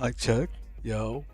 Mic check. Yo.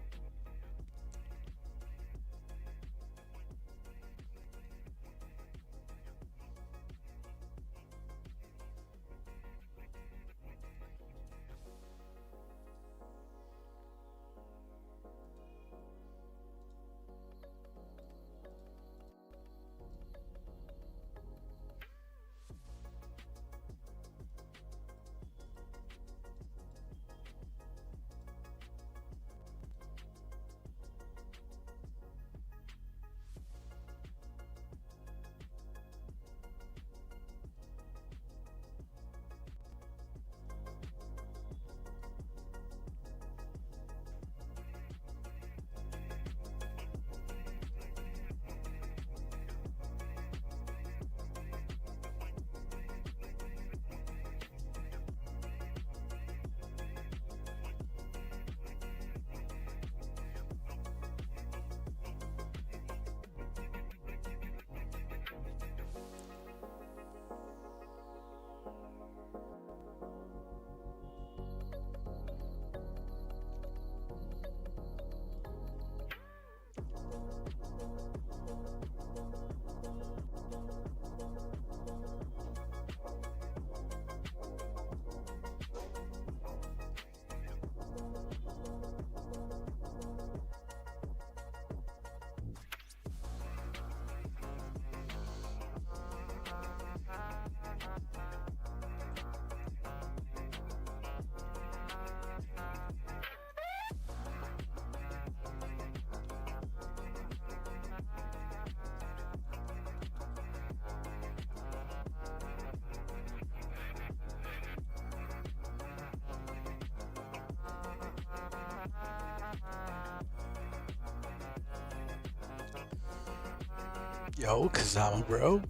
Yo, Kazama bro.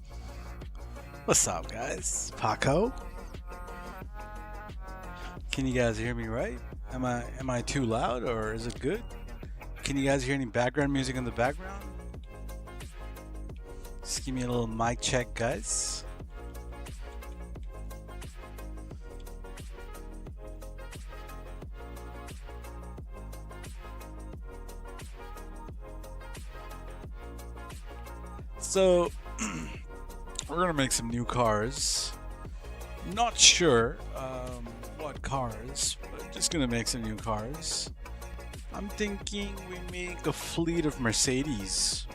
What's up, guys? Paco. Can you guys hear me right? Am I too loud or is it good? Can you guys hear any background music in the background? Just give me a little mic check, guys. So, we're gonna make some new cars. Not sure what cars, but just gonna make some new cars. I'm thinking we make a fleet of Mercedes.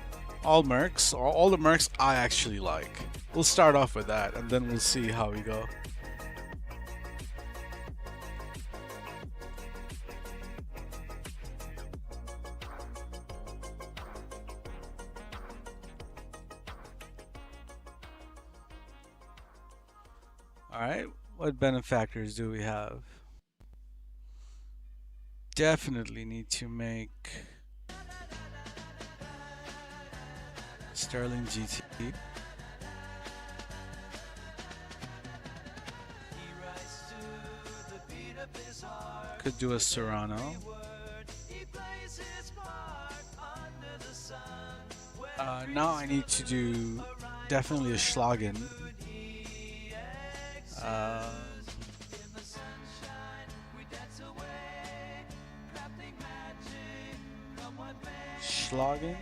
All Mercs, or all the Mercs I actually like. We'll start off with that, and then we'll see how we go. Alright, what benefactors do we have? Definitely need to make Sterling GT. Could do a Serrano. Now I need to do definitely a Schlagen. Schlagen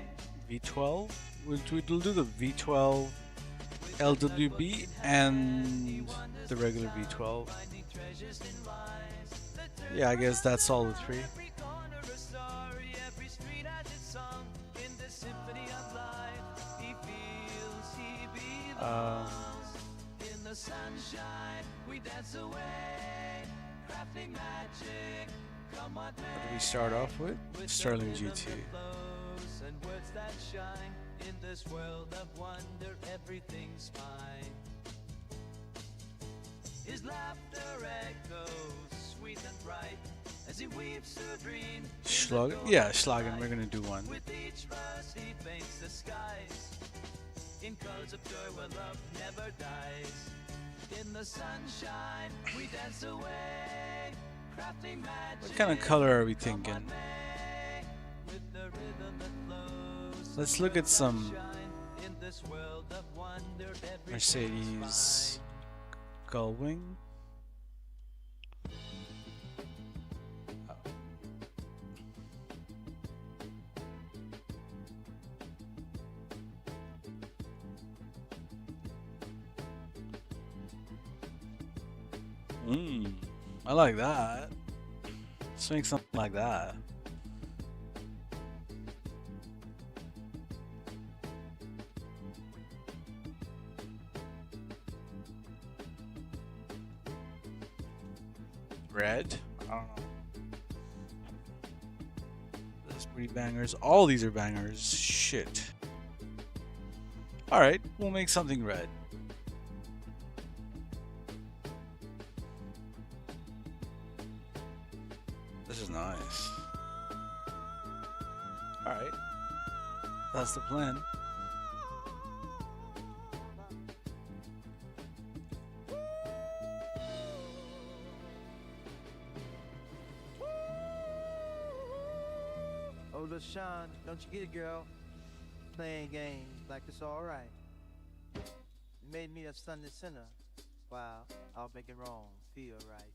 V12. We'll do the V12 LWB and the regular V12. Yeah, I guess that's all the three. What do we start off with? Sterling GT. In this world of wonder, everything's fine. His laughter echoes sweet and bright as he weaves a dream. Schlagen? Yeah, Schlagen, we're gonna do one. With each verse he paints the skies in colors of joy where love never dies. In the sunshine we dance away, crafting magic. What kind of color are we thinking? Let's look at some Mercedes Gullwing. I like that. Let's make something like that. Red? I don't know. This is pretty bangers. All these are bangers. Shit. Alright, we'll make something red. This is nice. Alright. That's the plan. Oh, LaShawn, don't you get it, girl? Playing games like it's alright. You made me a Sunday sinner. Wow, I'll make it wrong feel right.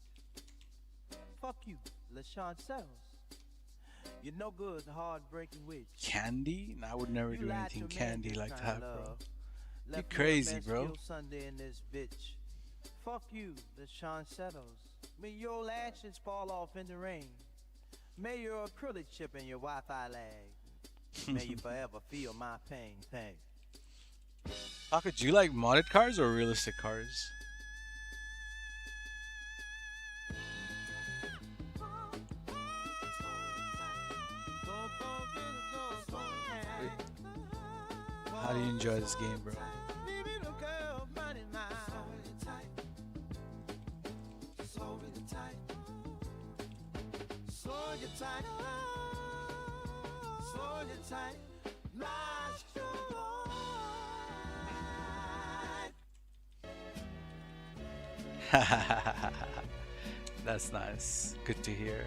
Fuck you, LaShawn Settles. You're no good, hard-breaking witch. Candy? No, I would never do anything candy like that, bro. You Left crazy, bro. Sunday in this bitch. Fuck you, LaShawn Settles. May your lashes fall off in the rain. May your acrylic chip in your Wi-Fi lag. May you forever feel my pain. Pocket, do you like modded cars or realistic cars? How do you enjoy this game, bro? That's nice. Good to hear.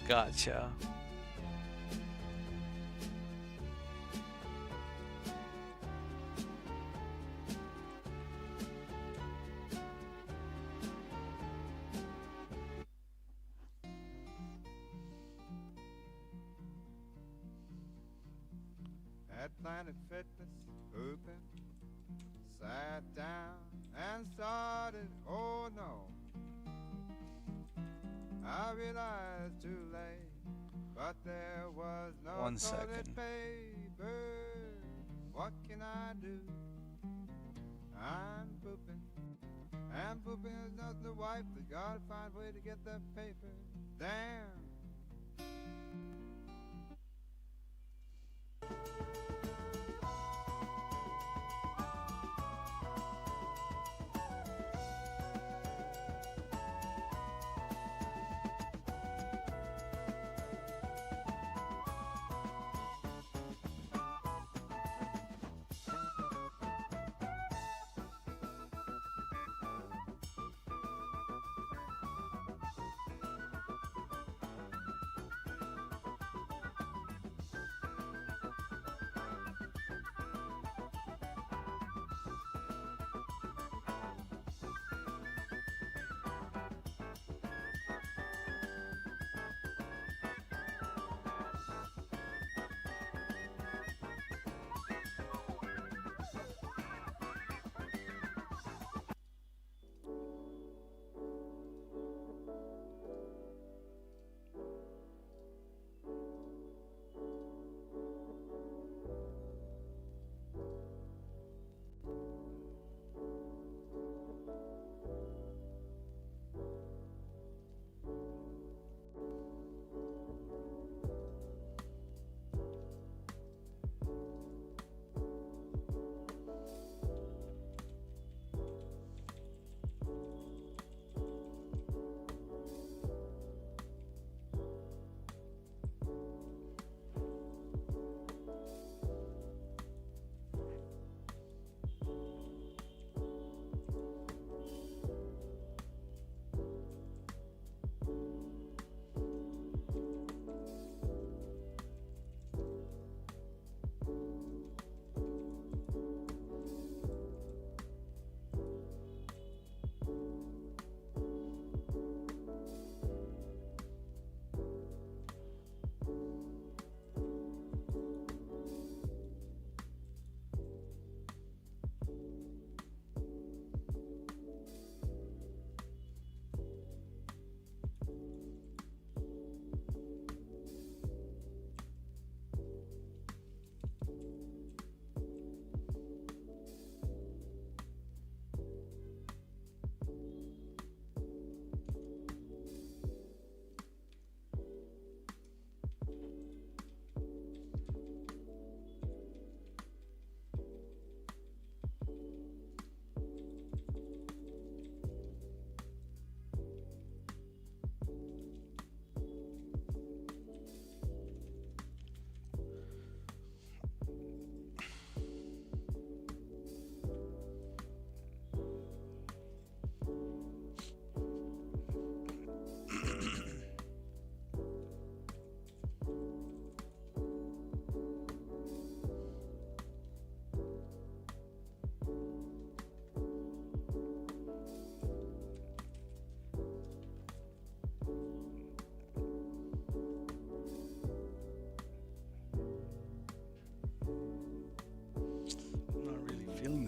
Gotcha. At Planet Fitness, open, sat down and started, oh no. I realized too late, but there was no 1 toilet second. paper. What can I do? I'm pooping, and pooping is not the wife. We gotta find a way to get the paper. Damn.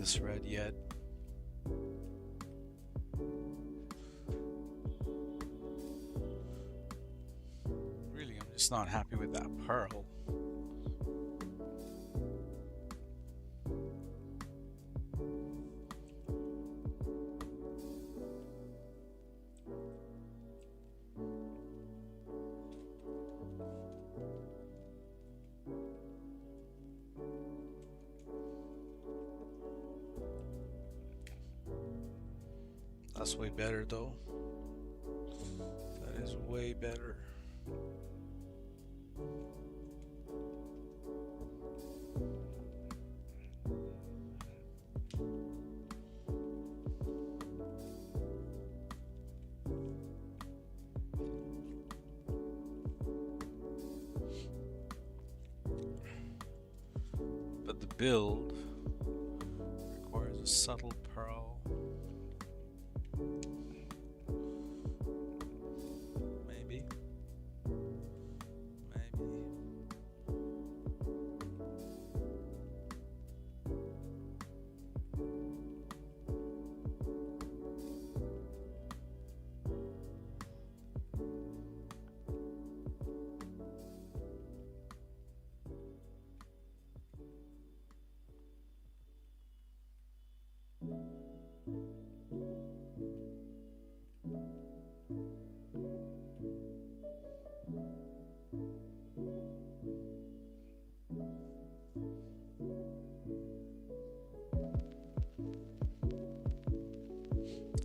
this red yet. Really, I'm just not happy with that pearl. That's way better though. That is way better. But the build requires a subtle pearl. Maybe.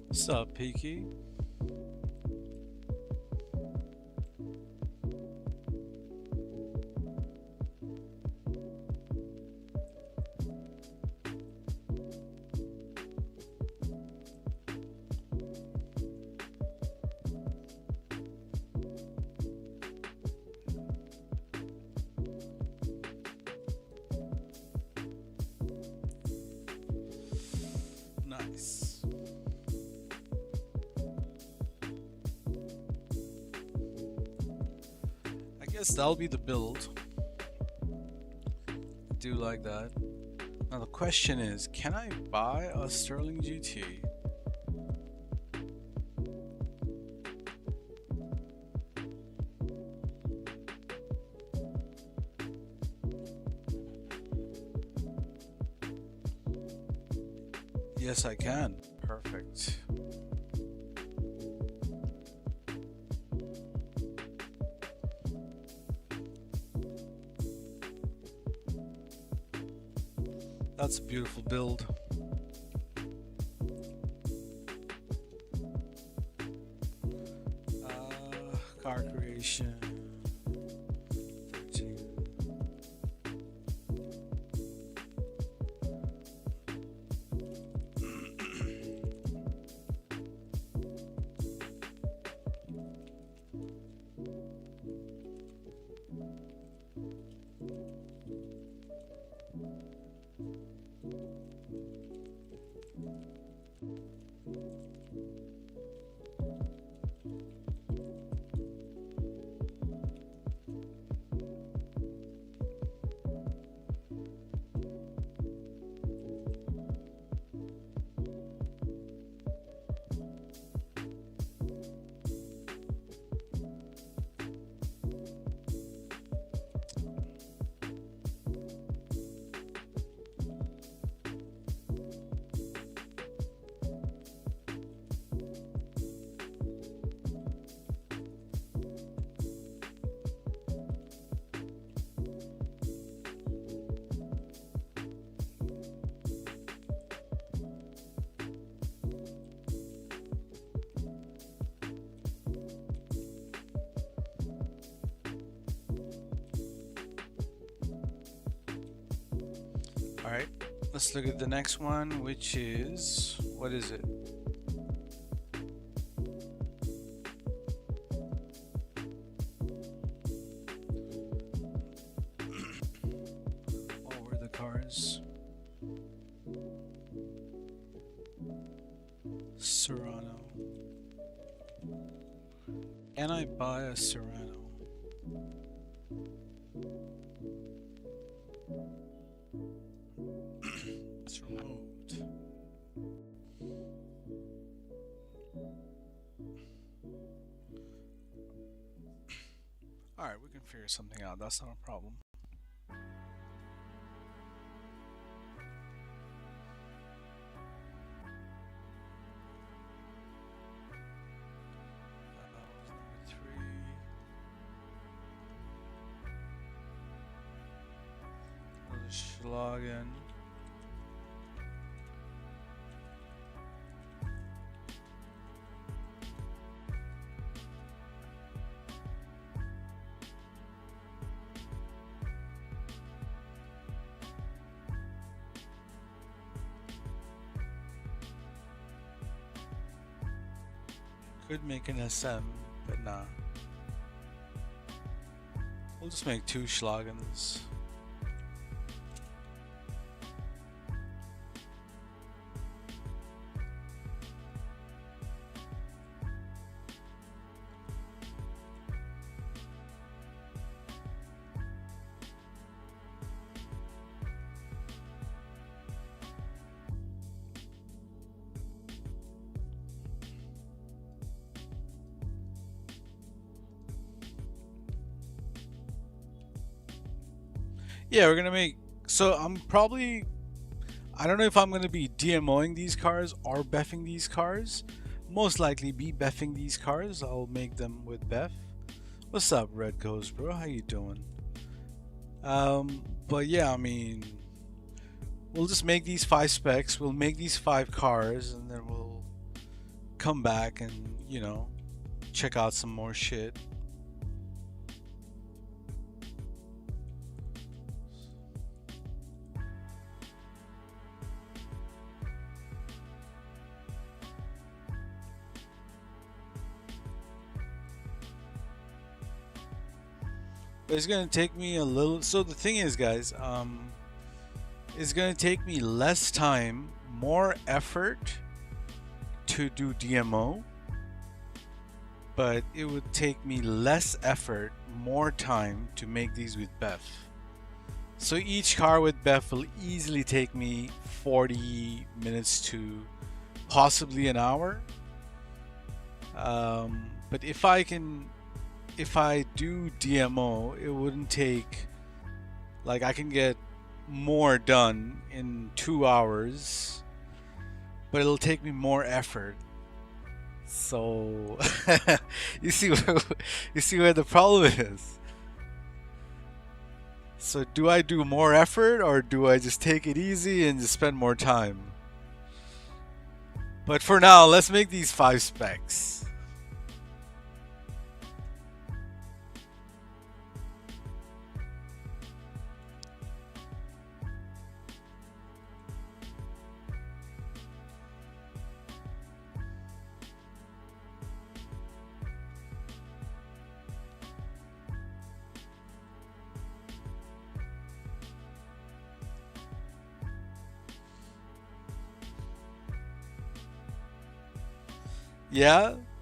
What's up, Peaky? Nice. I guess that'll be the build. I do like that. Now the question is, can I buy a Sterling GT? Yes, I can. Perfect. That's a beautiful build. Car creation. 13. All right, let's look at the next one, which is, what is it? What were the cars? Serrano. Can I buy a Serrano? It's removed. figure something out. That's not a problem. Log in. Could make an SM, but nah. We'll just make 2 Schlagans. Yeah, we're gonna make, so I'm probably, I don't know if I'm gonna be DMOing these cars or beffing these cars. Most likely be beffing these cars. I'll make them with Beff. What's up, Red Ghost, bro? How you doing? But yeah, I mean, we'll just make these 5 specs. We'll make these 5 cars, and then we'll come back and, you know, check out some more shit. It's gonna take me a little. So the thing is, guys, it's gonna take me less time, more effort to do DMO, but it would take me less effort, more time to make these with Beff. So each car with Beff will easily take me 40 minutes to possibly an hour. But if I do DMO, it wouldn't take, like, I can get more done in 2 hours, but it'll take me more effort. So you see where the problem is. So do I do more effort, or do I just take it easy and just spend more time? But for now, let's make these 5 specs.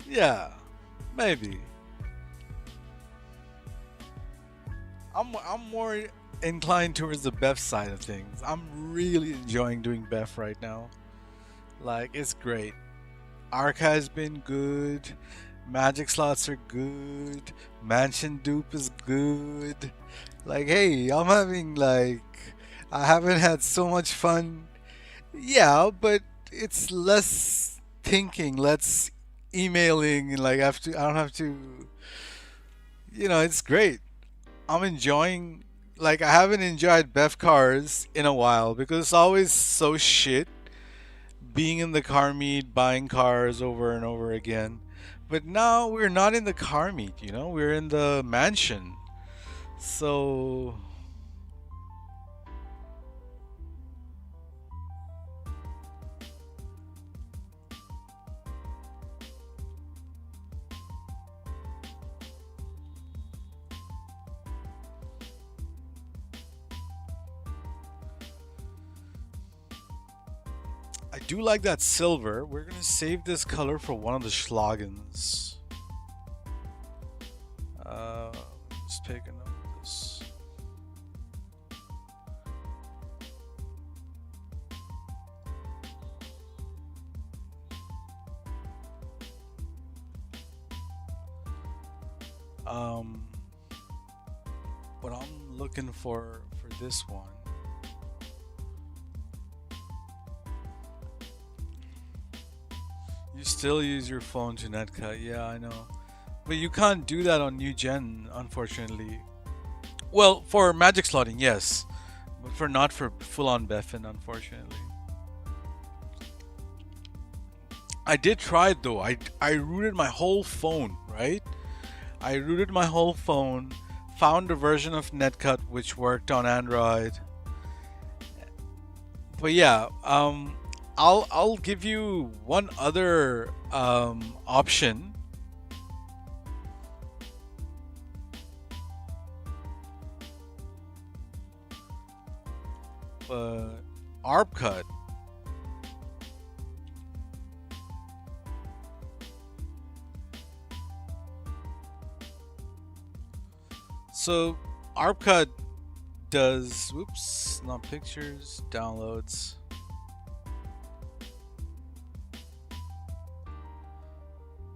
Yeah, maybe. I'm more inclined towards the Beff side of things. I'm really enjoying doing Beff right now. Like, it's great. Arc has been good. Magic slots are good. Mansion dupe is good. Like, hey, I'm having, like, I haven't had so much fun. Yeah, but it's less thinking, less emailing, and like I don't have to, you know, it's great. I'm enjoying, like, I haven't enjoyed Beff cars in a while because it's always so shit being in the car meet, buying cars over and over again. But now we're not in the car meet, you know, we're in the mansion. So I do like that silver. We're gonna save this color for one of the Schlagans. Let's take a note of this. what I'm looking for this one. You still use your phone to netcut, yeah, I know. But you can't do that on new gen, unfortunately. Well, for magic slotting, yes. But for not for full-on Beffin, unfortunately. I did try it though. I rooted my whole phone, right? I rooted my whole phone, found a version of netcut which worked on Android. But yeah, I'll give you one other option. ARPcut. So ARPcut does, whoops, not pictures, downloads.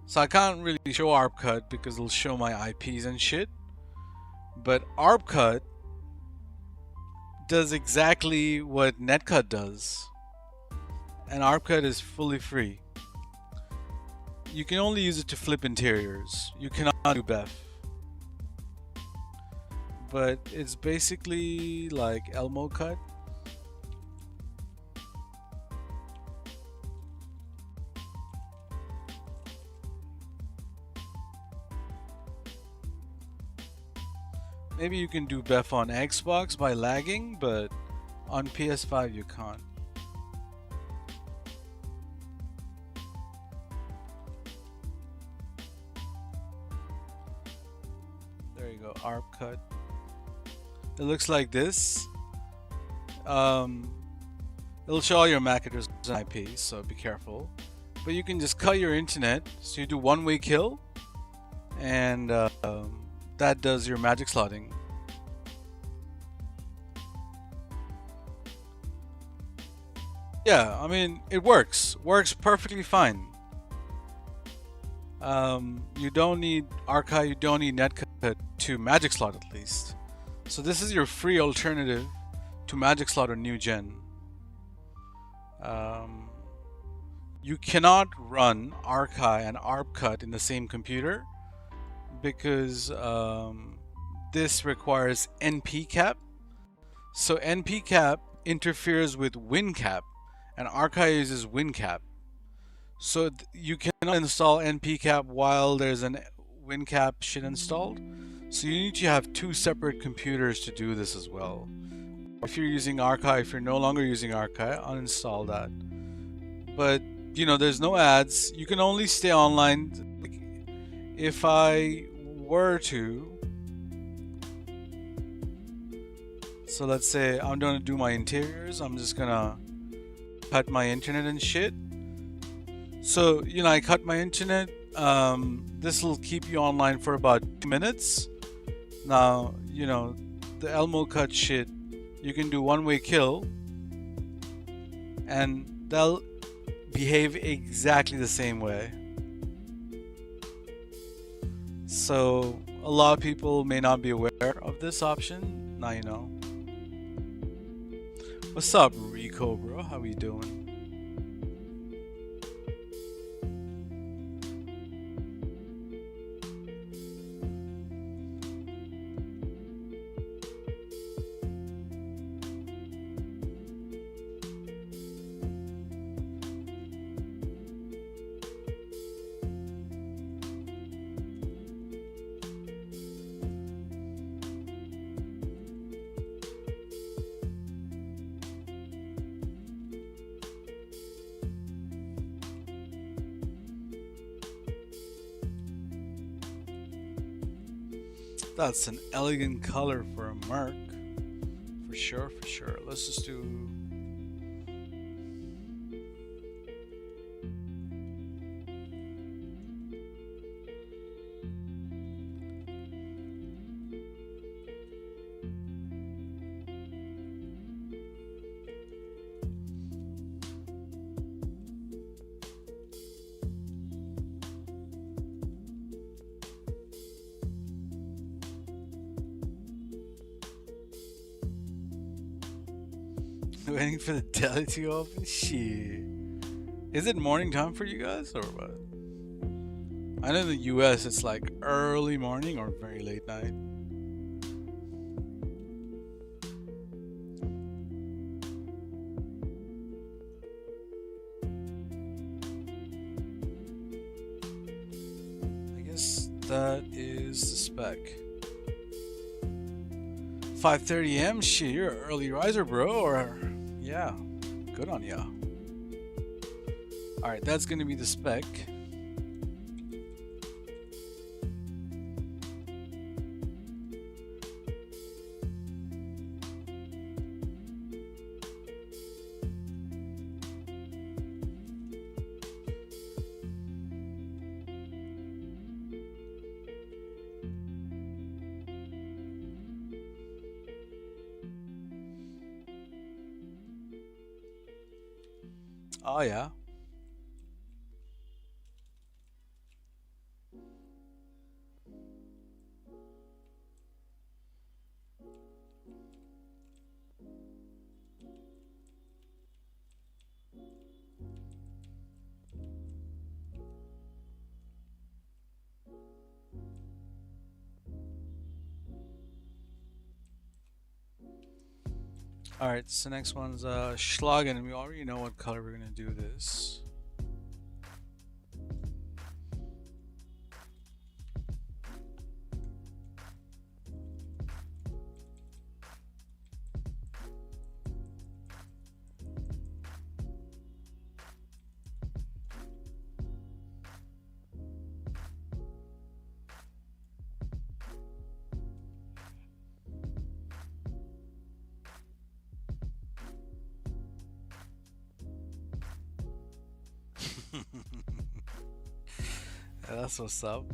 So I can't really show ARPcut because it'll show my IPs and shit. But ARPcut does exactly what netcut does. And ARPcut is fully free. You can only use it to flip interiors. You cannot do Beff. But it's basically like Elmo cut. Maybe you can do Beff on Xbox by lagging, but on PS5 you can't. There you go, ARPcut. It looks like this. It'll show all your MAC addresses and IPs, so be careful. But you can just cut your internet, so you do one-way kill, and that does your magic slotting. Yeah, I mean, it works. Works perfectly fine. You don't need archive, you don't need netcut to magic slot at least. So this is your free alternative to magic slot or new gen. You cannot run archive and ARPcut in the same computer because this requires NP-cap. So NP-cap interferes with WinCap and archive uses WinCap. So you cannot install NP-cap while there's an WinCap shit installed. So you need to have two separate computers to do this as well. If you're using archive, if you're no longer using archive, uninstall that. But you know, there's no ads. You can only stay online. If I were to, so let's say I'm gonna do my interiors, I'm just gonna cut my internet and shit. So you know, I cut my internet. This will keep you online for about 2 minutes. Now you know the Elmo cut shit. You can do one-way kill, and they'll behave exactly the same way. So a lot of people may not be aware of this option. Now you know. What's up, Rico, bro? How we doing? That's an elegant color for a Merc. For sure, for sure. Let's just do... Waiting for the deli to open? Shit. Is it morning time for you guys or what? I know in the US it's like early morning or very late night. I guess that is the spec. 5:30 a.m. Shit, you're an early riser, bro. Or yeah, good on ya. All right, that's gonna be the spec. Oh yeah. All right, so next one's Schlagen, and we already know what color we're gonna do this. That's what's up.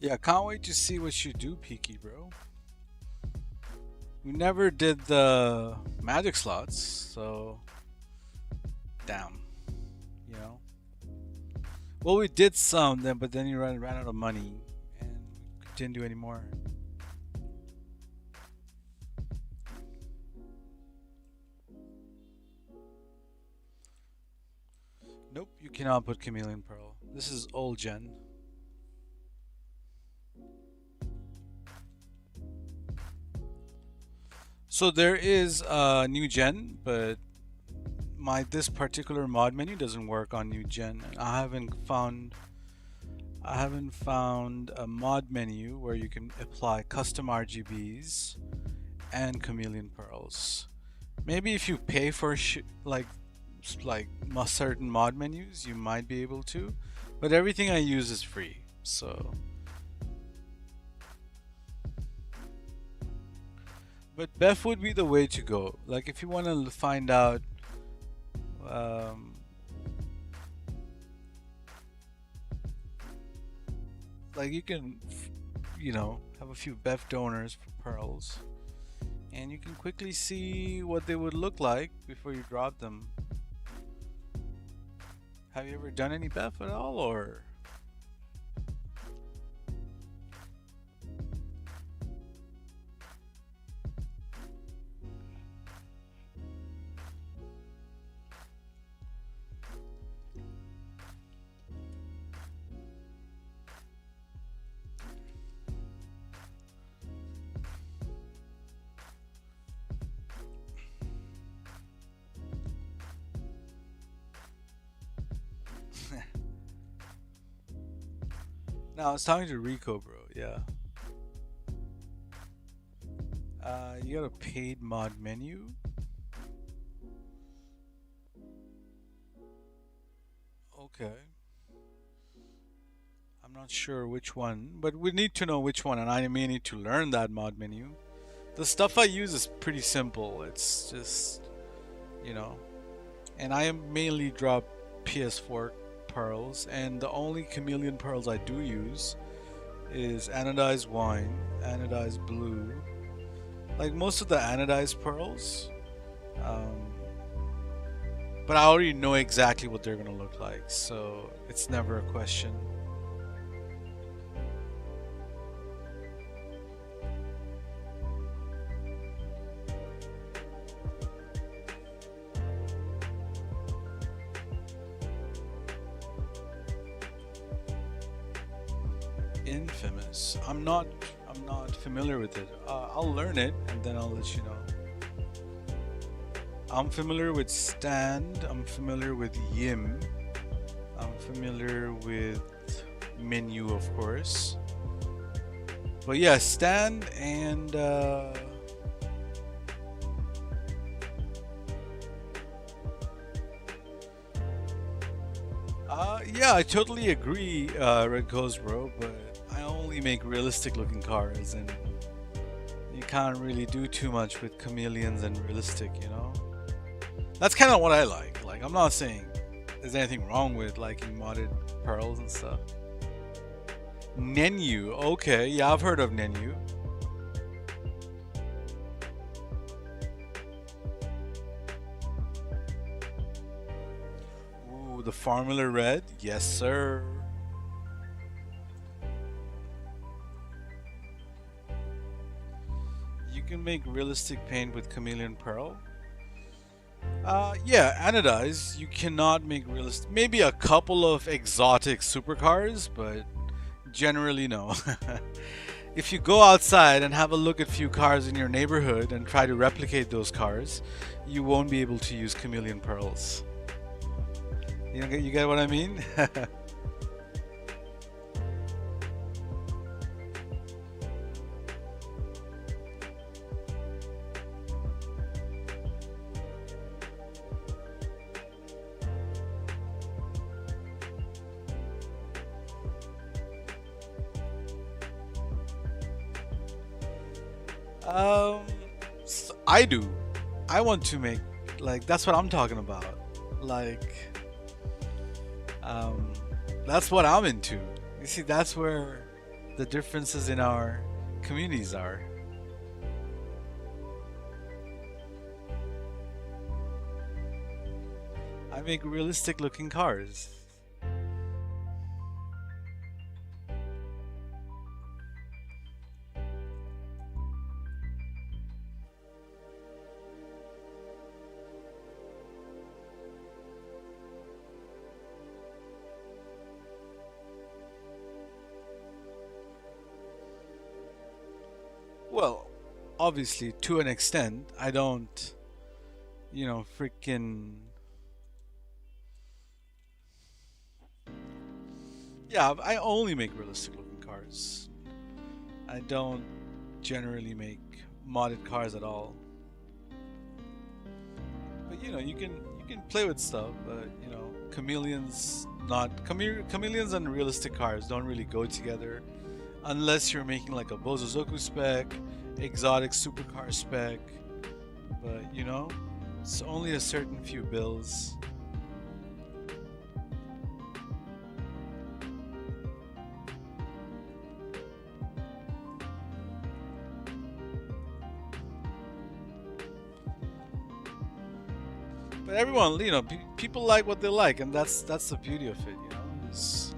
Yeah, can't wait to see what you do, Peaky, bro. We never did the magic slots, so damn, you know. Well, we did some then, but then you ran out of money, and we didn't do any more. Nope, you cannot put Chameleon Pearl. This is old gen. So there is a new gen, but this particular mod menu doesn't work on new gen. I haven't found a mod menu where you can apply custom RGBs and chameleon pearls. Maybe if you pay for like certain mod menus, you might be able to, but everything I use is free. So, but Beff would be the way to go. Like if you want to find out like you can, you know, have a few Beff donors for pearls, and you can quickly see what they would look like before you drop them. Have you ever done any Beff at all, or? No, I was talking to Rico, bro. Yeah. You got a paid mod menu. Okay. I'm I'm not sure which one, but we need to know which one, and I may need to learn that mod menu. The stuff I use is pretty simple. It's just, you know, and I mainly drop PS4 pearls, and the only chameleon pearls I do use is anodized wine, anodized blue. Like most of the anodized pearls, but I already know exactly what they're gonna look like, so it's never a question. Infamous. I'm not familiar with it. I'll learn it and then I'll let you know. I'm familiar with stand. I'm familiar with yim. I'm familiar with menu, of course. But yeah, stand and yeah, I totally agree, Red Ghost Bro, but I only make realistic looking cars, and you can't really do too much with chameleons and realistic, you know? That's kind of what I like. Like, I'm not saying there's anything wrong with liking modded pearls and stuff. Nenu, okay, yeah, I've heard of Nenu. Ooh, the Formula Red, yes sir. You can make realistic paint with chameleon pearl. Yeah, anodized. You cannot make realistic. Maybe a couple of exotic supercars, but generally no. If you go outside and have a look at few cars in your neighborhood and try to replicate those cars, you won't be able to use chameleon pearls. You get what I mean? I do. I want to make, like, that's what I'm talking about. Like, that's what I'm into. You see, that's where the differences in our communities are. I make realistic looking cars. Well, obviously, to an extent, I don't, you know, freaking. Yeah, I only make realistic looking cars. I don't generally make modded cars at all. But you know, you can play with stuff, but you know, chameleons and realistic cars don't really go together. Unless you're making like a Bozozoku spec, exotic supercar spec, but you know, it's only a certain few builds. But everyone, you know, people like what they like, and that's the beauty of it, you know. Just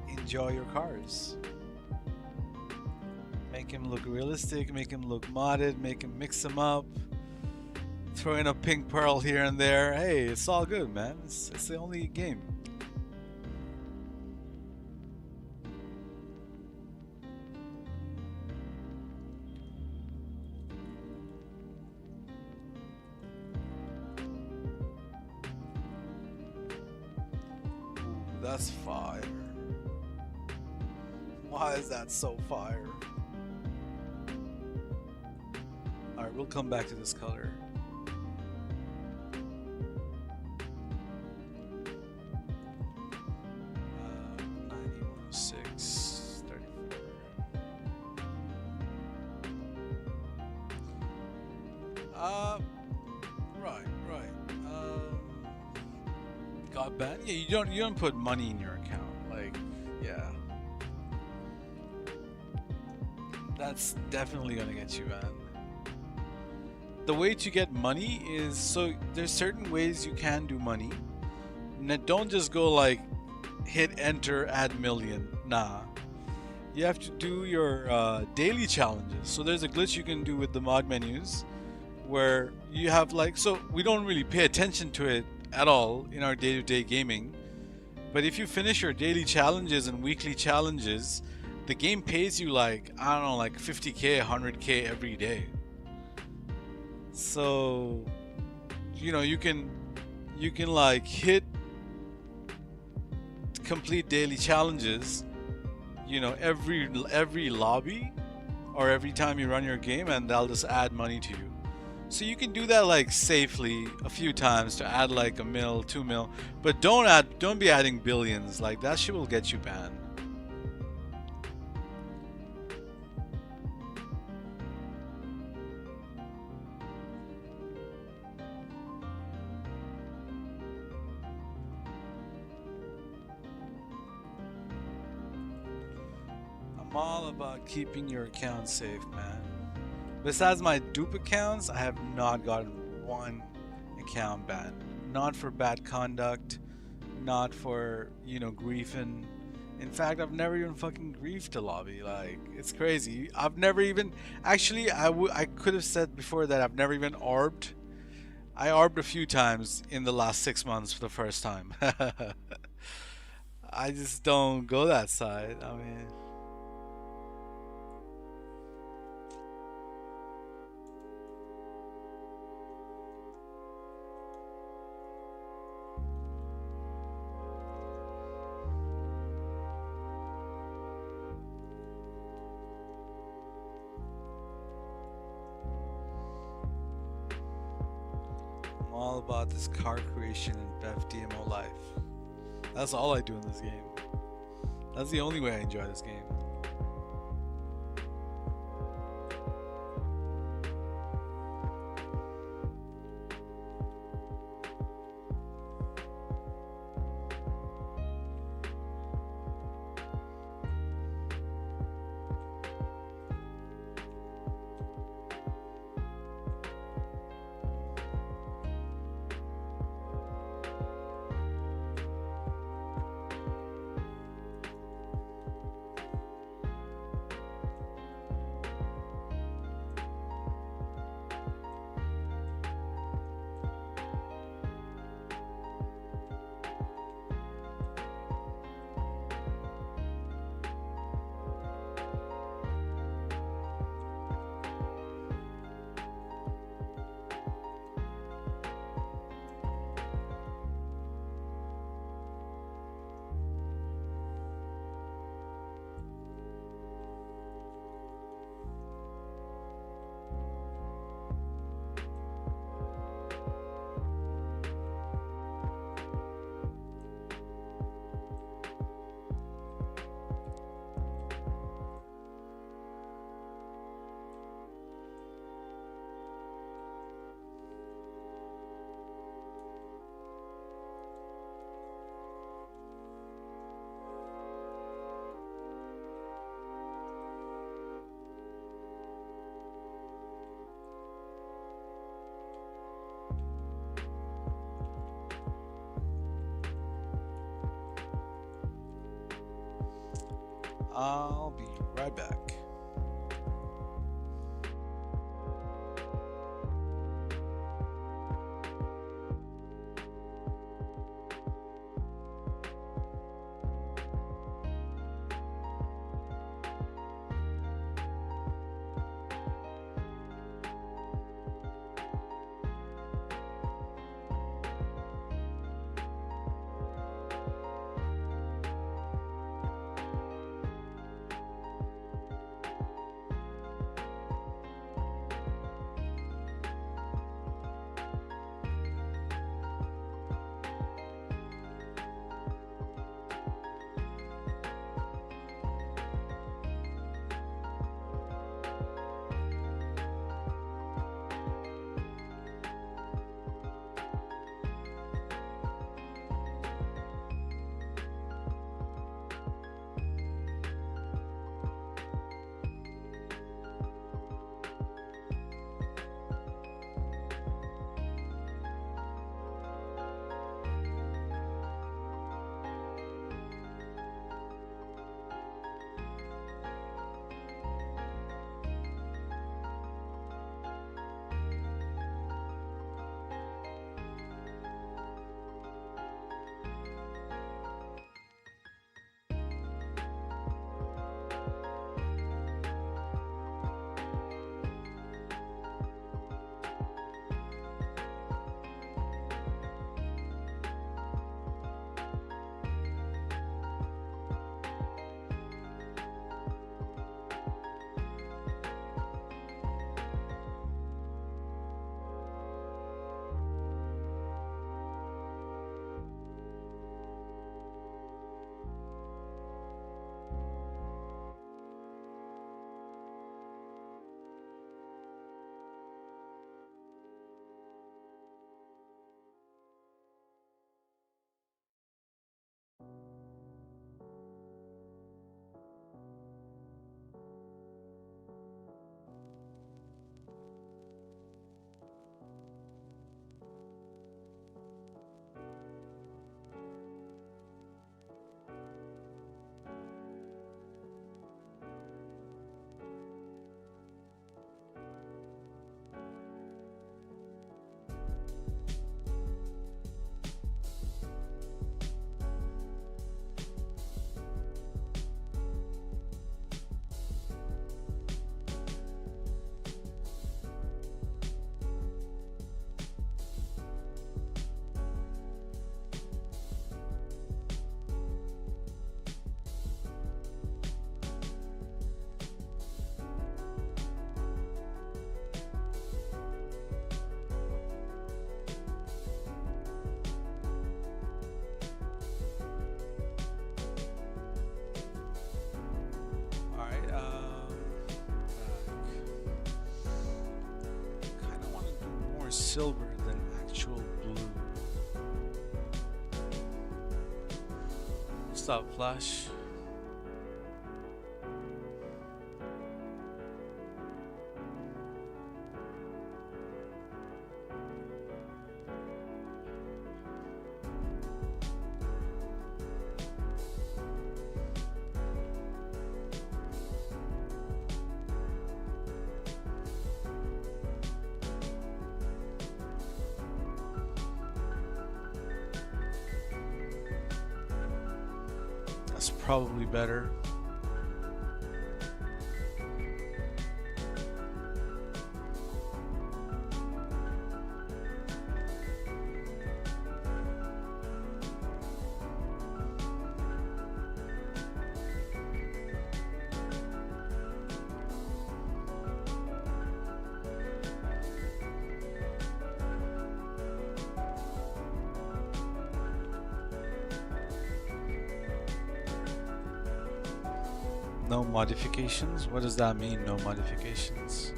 enjoy your cars. Make him look realistic, make him look modded, make him mix them up. Throw in a pink pearl here and there. Hey, it's all good, man. It's the only game. Ooh, that's fire. Why is that so fire? Alright, we'll come back to this color. Uh, right, right. Got banned? Yeah, you don't put money in your account. Like, yeah, that's definitely gonna get you banned. The way to get money is, so there's certain ways you can do money. Don't just go like hit enter, add million. Nah, you have to do your daily challenges. So there's a glitch you can do with the mod menus where you have like, so we don't really pay attention to it at all in our day-to-day gaming, but if you finish your daily challenges and weekly challenges, the game pays you like, I don't know, like 50k, 100k every day. So you can like hit complete daily challenges, every lobby or every time you run your game, and they'll just add money to you. So you can do that like safely a few times to add like a mil, 2 mil, but don't be adding billions. Like that shit will get you banned. I'm all about keeping your account safe, man. Besides my dupe accounts, I have not gotten one account banned. Not for bad conduct, not for, griefing. In fact, I've never even fucking griefed a lobby. Like, it's crazy. I've never even... Actually, I could have said before that I've never even orbed. I orbed a few times in the last 6 months for the first time. I just don't go that side. I mean... all about this car creation and Beff Dmo life. That's all I do in this game. That's the only way I enjoy this game. I'll be right back. silver than actual blue. Stop flash. That's probably better. No modifications? What does that mean, no modifications?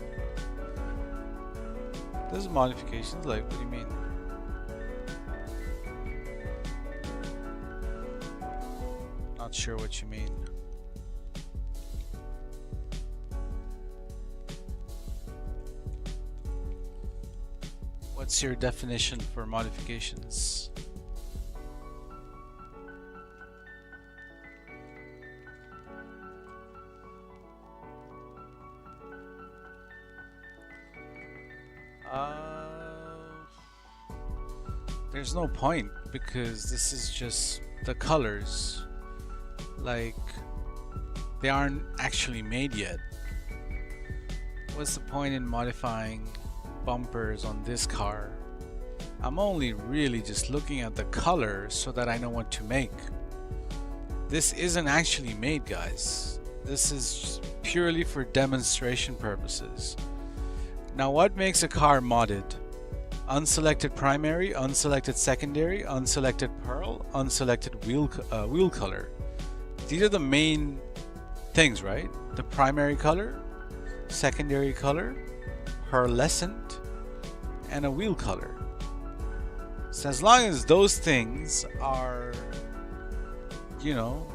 There's modifications, like, what do you mean? Not sure what you mean. What's your definition for modifications? There's no point because this is just the colors. Like, they aren't actually made yet. What's the point in modifying bumpers on this car? I'm only really just looking at the color so that I know what to make. This isn't actually made, guys. This is purely for demonstration purposes. Now, what makes a car modded? Unselected primary, unselected secondary, unselected pearl, unselected wheel color. These are the main things, right? The primary color, secondary color, pearlescent, and a wheel color. So as long as those things are, you know,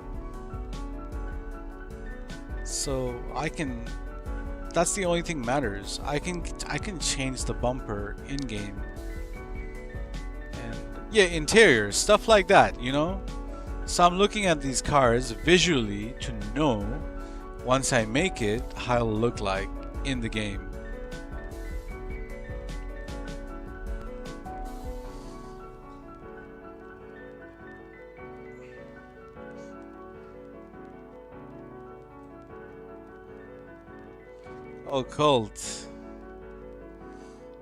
so I can, that's the only thing matters. I can change the bumper in game, and yeah, interior stuff like that, you know. So I'm looking at these cars visually to know once I make it how it'll look like in the game. Oh, Colt,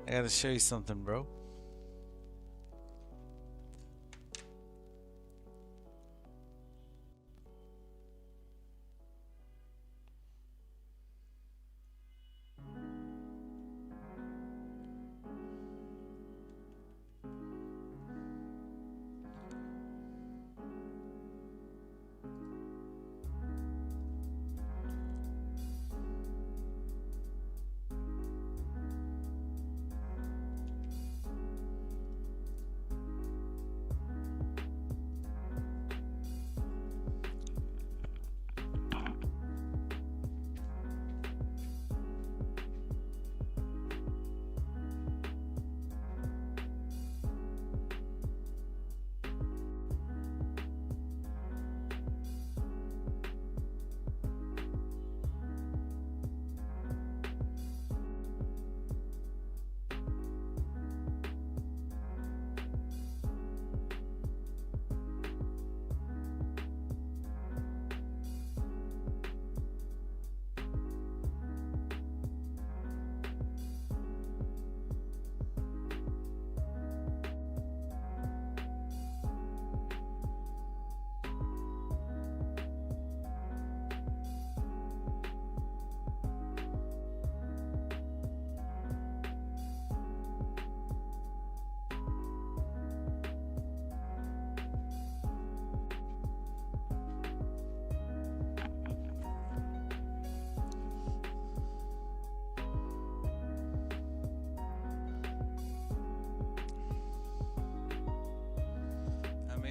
I gotta show you something, bro.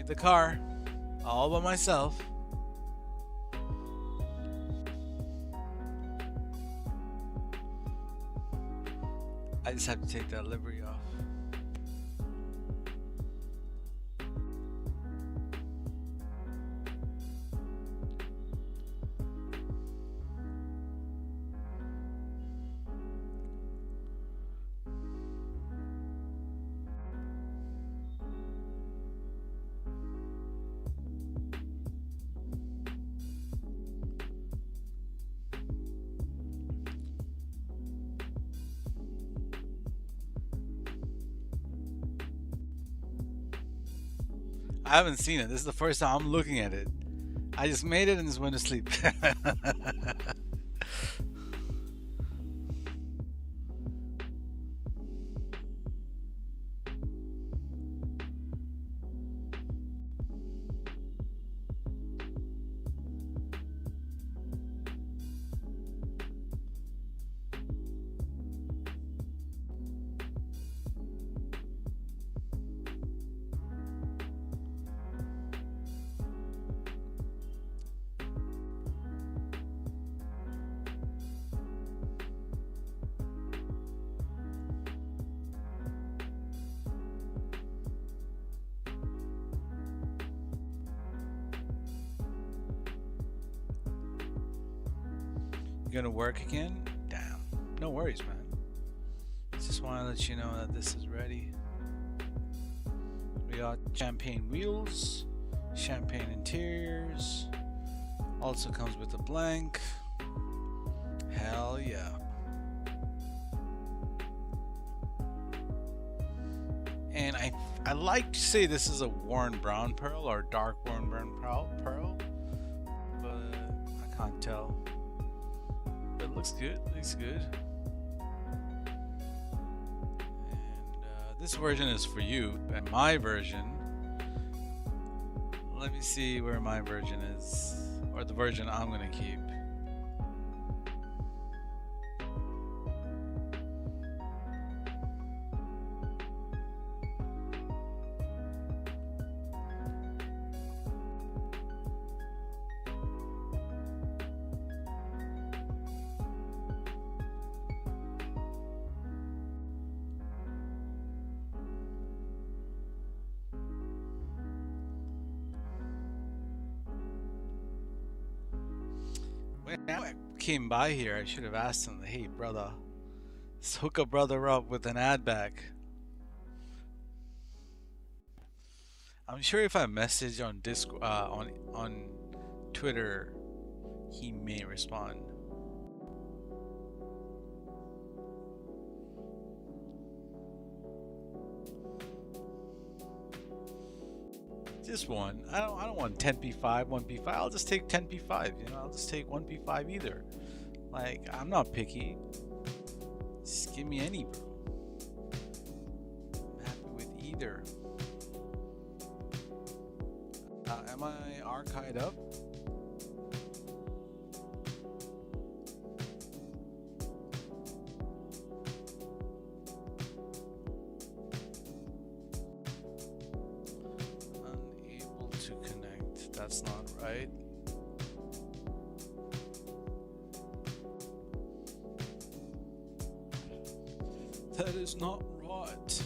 the car all by myself. I just have to take that livery off. I haven't seen it. This is the first time I'm looking at it. I just made it and just went to sleep. You gonna work again? Damn. No worries, man. Just want to let you know that this is ready. We got champagne wheels, champagne interiors. Also comes with a blank. Hell yeah. And I like to say this is a worn brown pearl or dark worn brown pearl, but I can't tell. It looks good. Looks good. And this version is for you. And my version. Let me see where my version is, or the version I'm gonna keep. When I came by here, I should have asked him, hey brother, let's hook a brother up with an ad back. I'm sure if I message on Discord, on Twitter, he may respond. Just one. I don't want 10p5, 1p5. I'll just take 10p5. You know, I'll just take 1p5 either. Like, I'm not picky. Just give me any, bro. I'm happy with either. Am I archived up? That's not right. That is not right.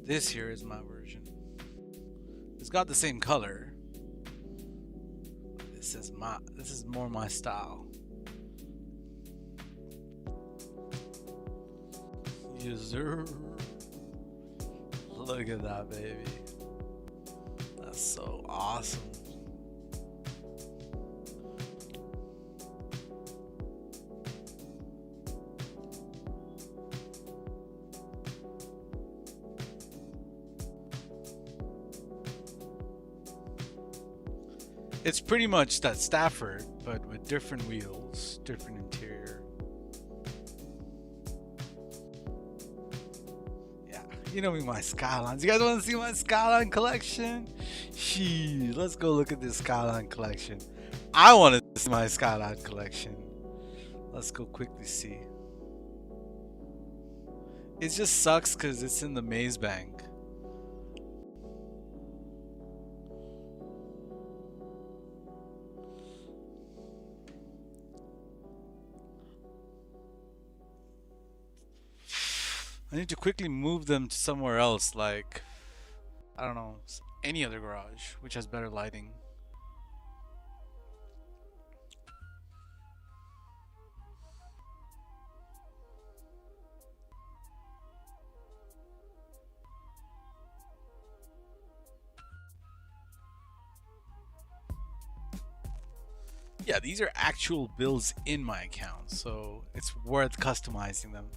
This here is my version. It's got the same color. This is more my style. Yes, sir. Look at that, baby. That's so awesome. It's pretty much that Stafford, but with different wheels, different interior. Yeah, you know me, my Skylines. You guys want to see my Skyline collection? Shee, let's go look at this Skyline collection. I want to see my Skyline collection. Let's go quickly see. It just sucks because it's in the maze bank. I need to quickly move them to somewhere else, like, I don't know, any other garage, which has better lighting. Yeah, these are actual builds in my account, so it's worth customizing them.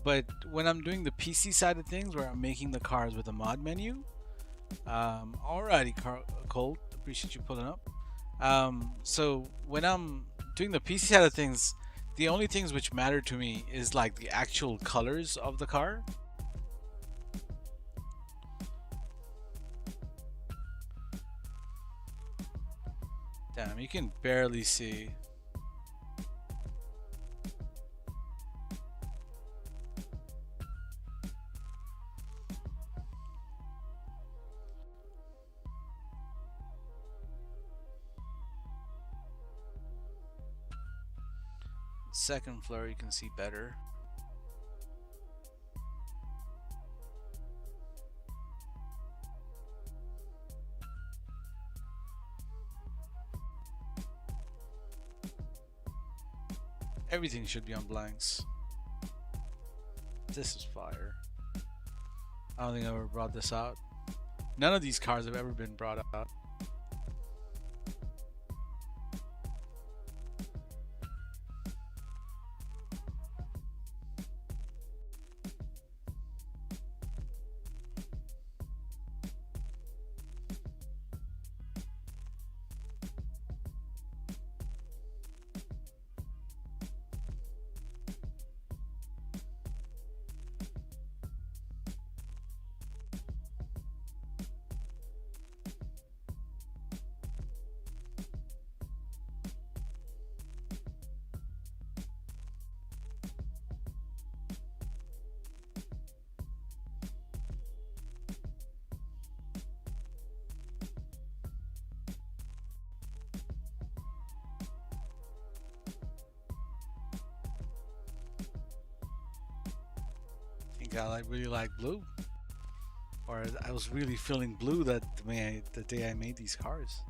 But when I'm doing the PC side of things, where I'm making the cars with a mod menu, alrighty, Colt, appreciate you pulling up. So when I'm doing the PC side of things, the only things which matter to me is like the actual colors of the car. Damn, you can barely see. Second floor you can see better. Everything should be on blanks. This is fire. I don't think I ever brought this out. None of these cars have ever been brought out. I really like blue, or I was really feeling blue the day I made these cars.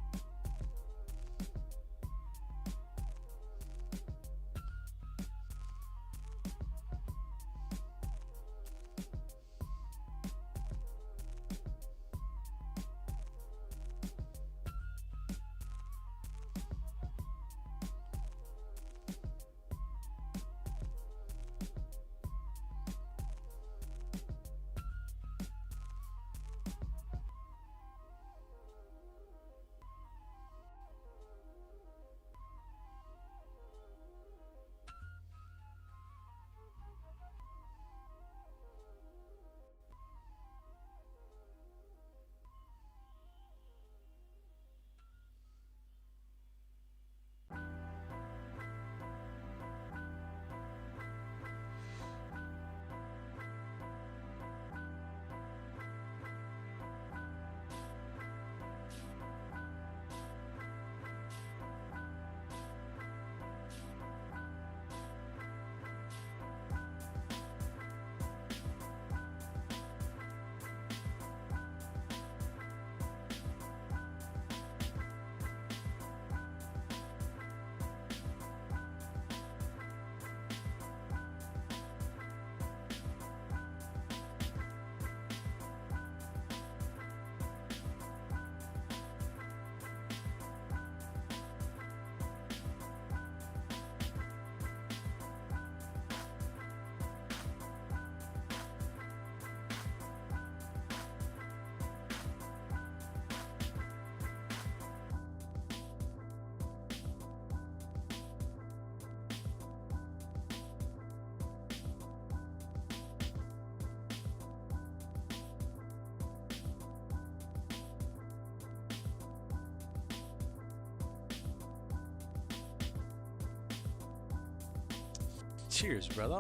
Cheers, brother.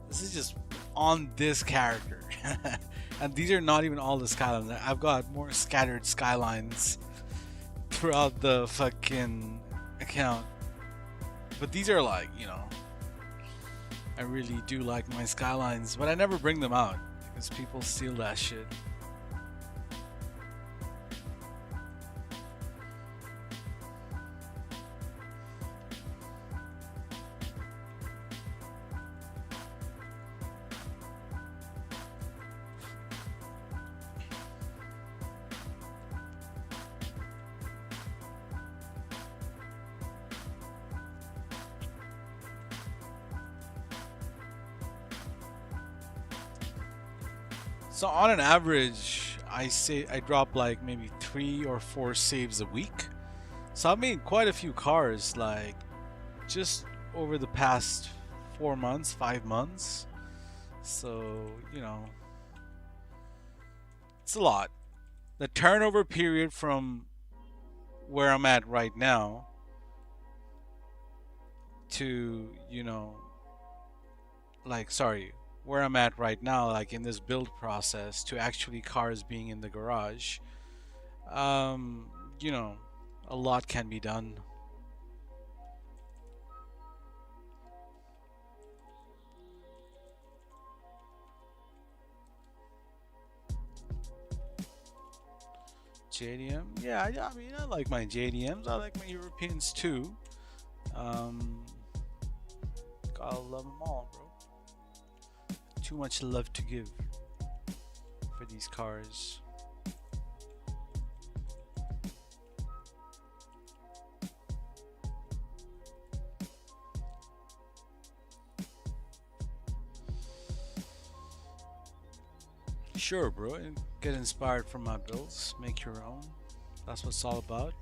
This is just on this character. And these are not even all the skylines. I've got more scattered skylines throughout the fucking account. But these are like, you know, I really do like my skylines, but I never bring them out because people steal that shit. So on an average, I say I drop like maybe 3 or 4 saves a week. So I've made quite a few cars, like just over the past 4 months, 5 months. So, you know, it's a lot. The turnover period from where I'm at right now to, you know, like, sorry, where I'm at right now, like in this build process, to actually cars being in the garage, you know, a lot can be done. JDM, yeah, I mean, I like my JDMs. I like my Europeans too. Gotta love them all, bro. Too much love to give for these cars. Sure, bro. Get inspired from my builds. Make your own. That's what it's all about.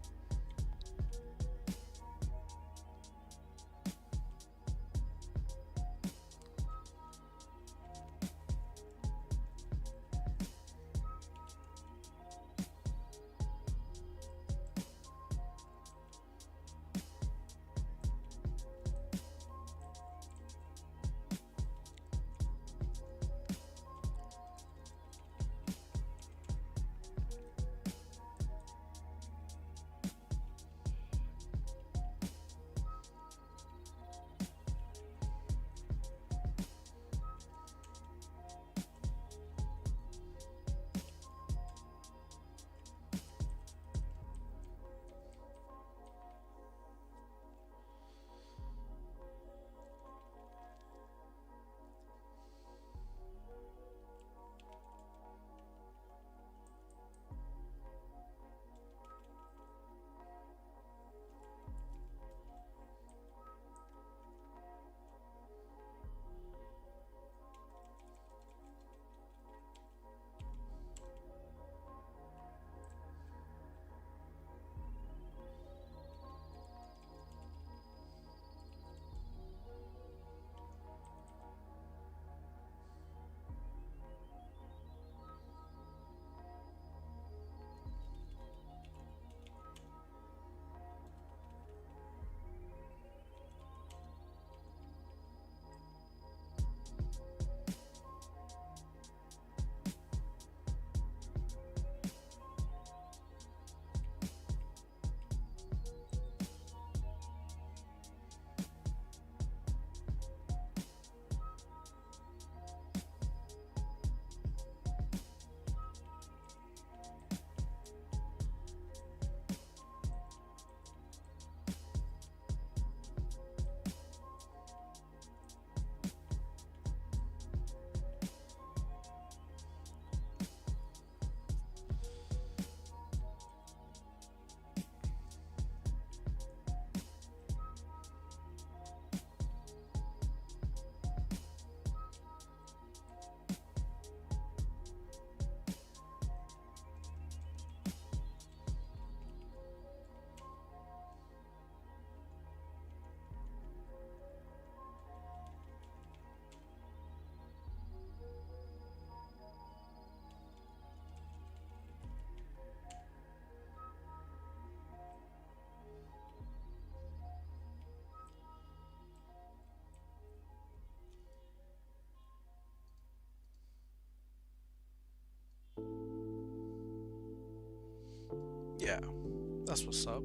That's what's up.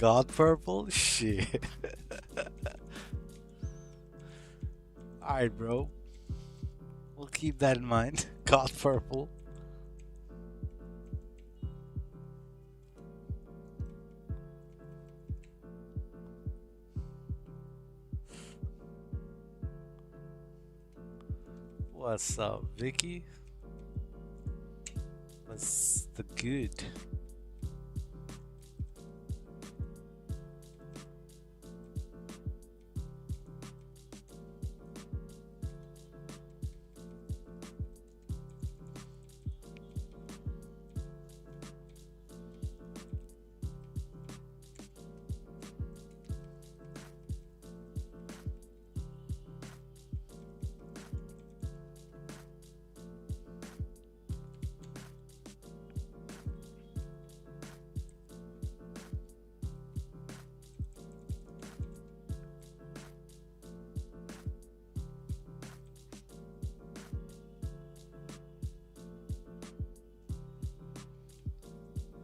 God purple? Shit. Alright, bro. We'll keep that in mind. God purple. What's up, Vicky? What's the good?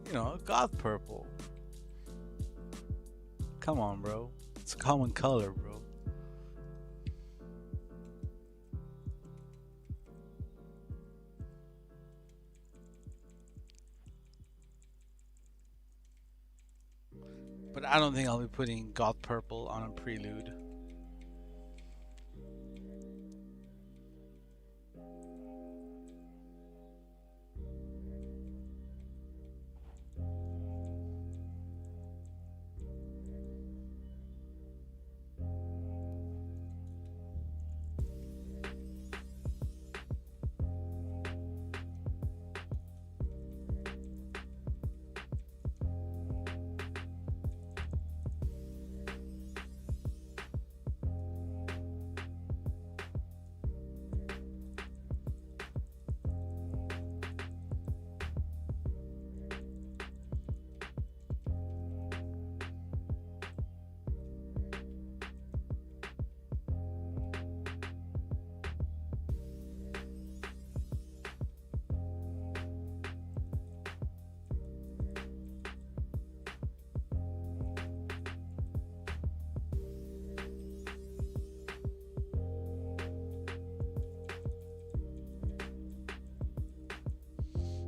You know, God purple. Come on, bro. It's a common color, bro. But I don't think I'll be putting God purple on a prelude.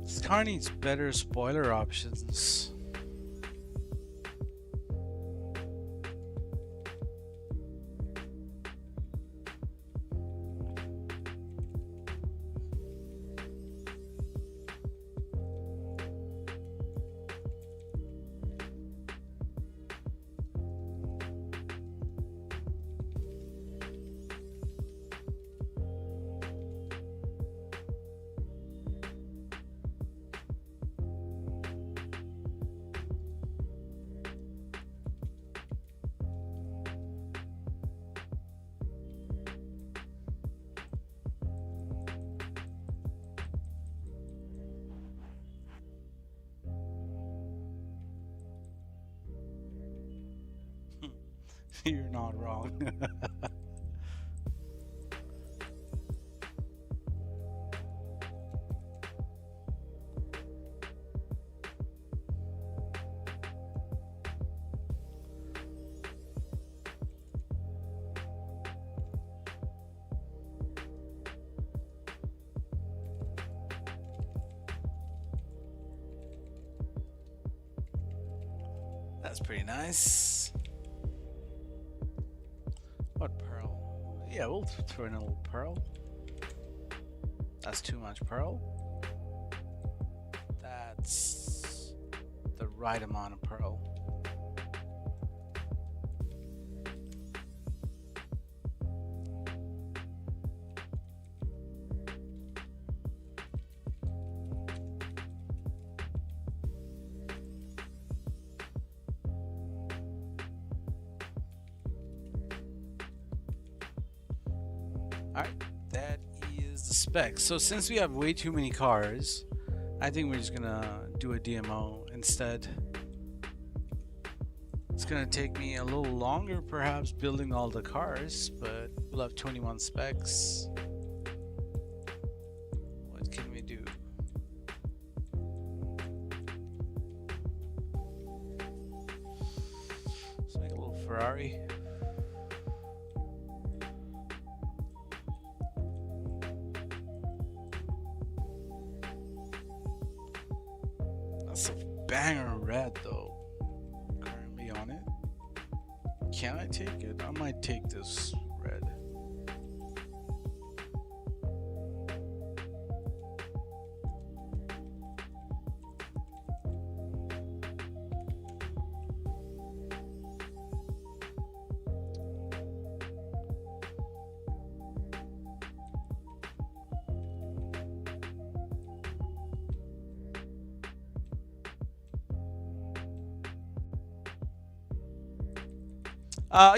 This car needs better spoiler options. You're not wrong. That's pretty nice. What pearl? Yeah, we'll throw in a little pearl. That's too much pearl. That's the right amount of pearl. Alright, that is the specs. So since we have way too many cars, I think we're just gonna do a DMO instead. It's gonna take me a little longer perhaps building all the cars, but we'll have 21 specs. What can we do? Ferrari. That's a banger red though. Currently on it. Can I take it? I might take this red.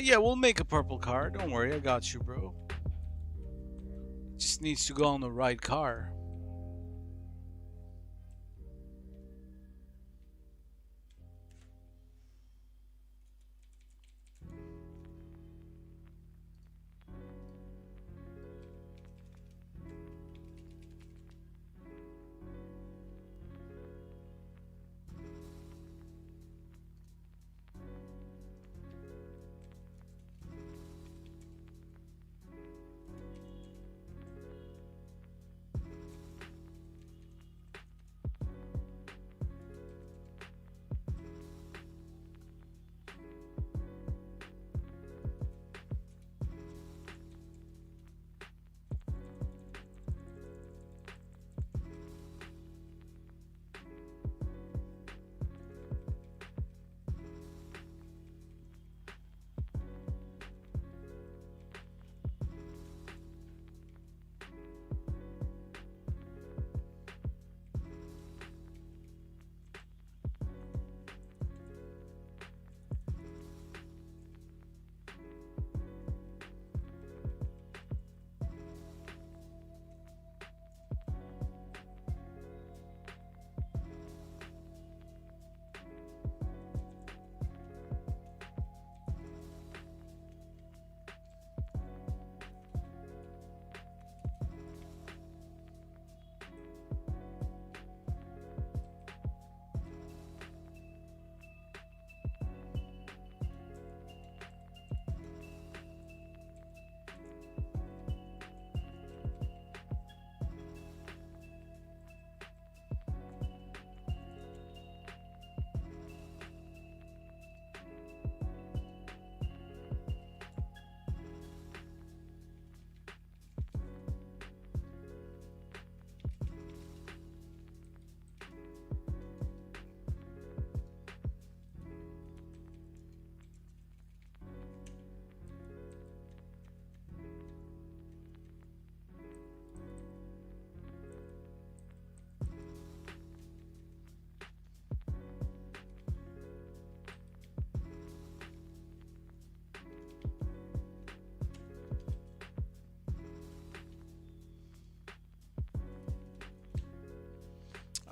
Yeah, we'll make a purple car. Don't worry, I got you, bro. Just needs to go on the right car.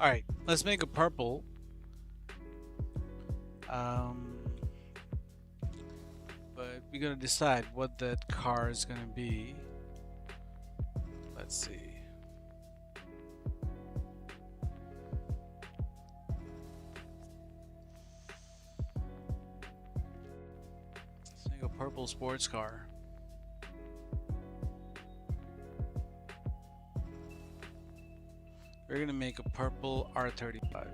Alright, let's make a purple. But we gotta decide what that car is gonna be. Let's see. Let's make a purple sports car. We're gonna make a purple R35.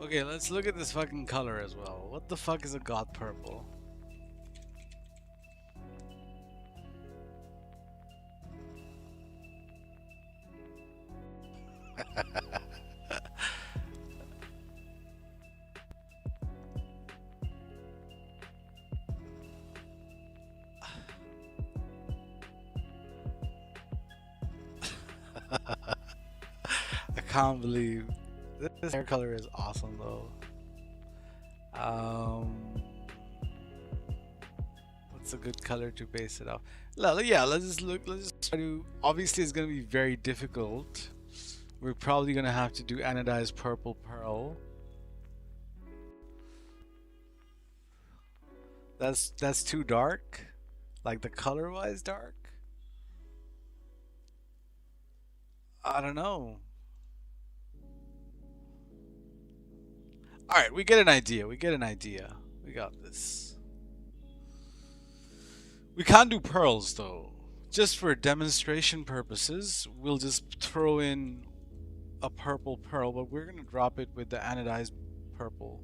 Okay, let's look at this fucking color as well. What the fuck is a god purple? I can't believe this hair color is awesome though. What It's a good color to base it off. Yeah, let's just look. Let's just try to. Obviously, it's gonna be very difficult. We're probably gonna have to do anodized purple pearl. That's too dark, like the color-wise dark. I don't know. All right, we get an idea. We get an idea. We got this. We can't do pearls though. Just for demonstration purposes, we'll just throw in a purple pearl, but we're gonna drop it with the anodized purple.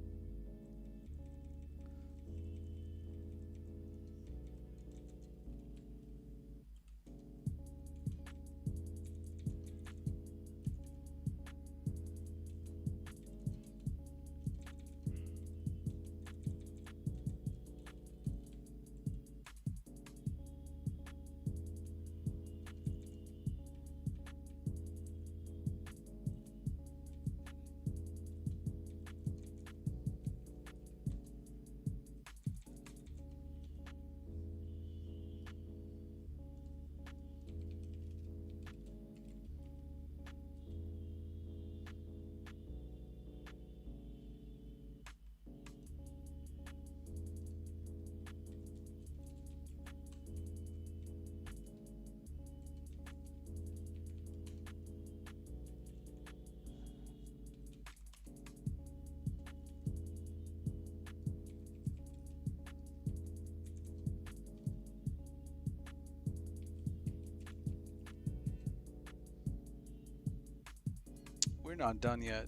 We're not done yet.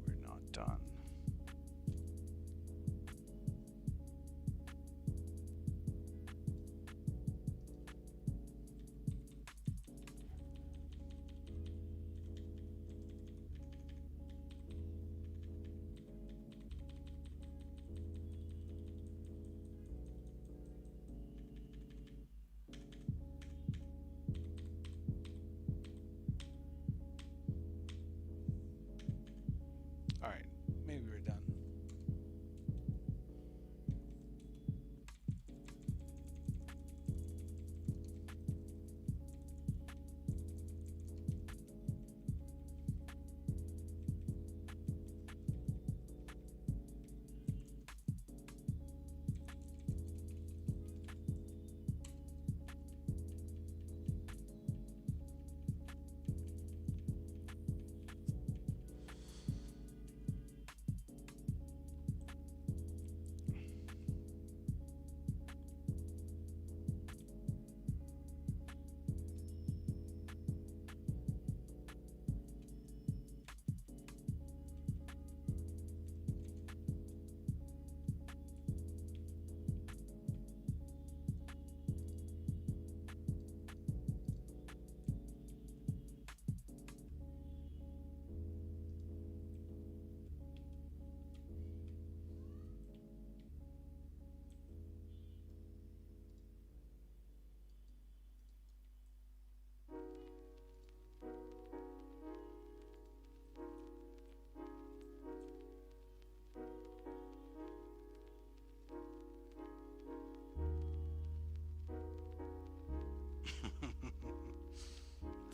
We're not done. All right, maybe we're done.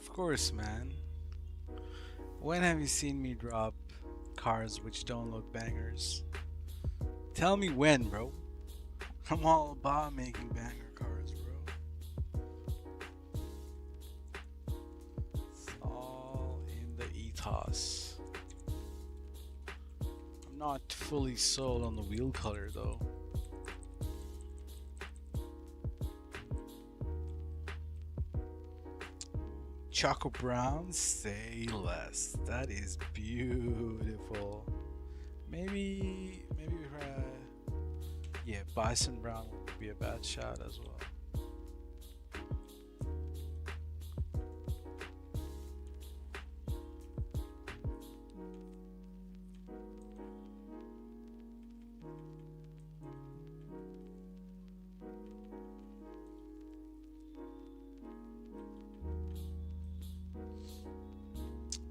Of course, man. When have you seen me drop cars which don't look bangers? Tell me when, bro. I'm all about making banger cars, bro. It's all in the ethos. I'm not fully sold on the wheel color though. Choco brown, say less. That is beautiful. Maybe yeah, bison brown would be a bad shot as well.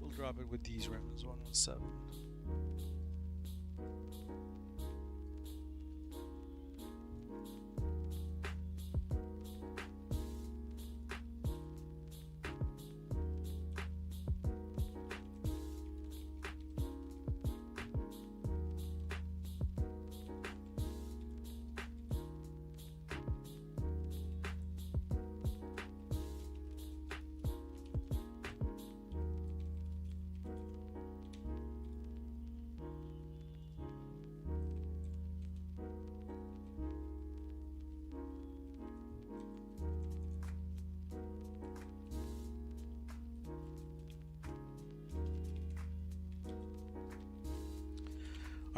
We'll drop it with these rims, 117.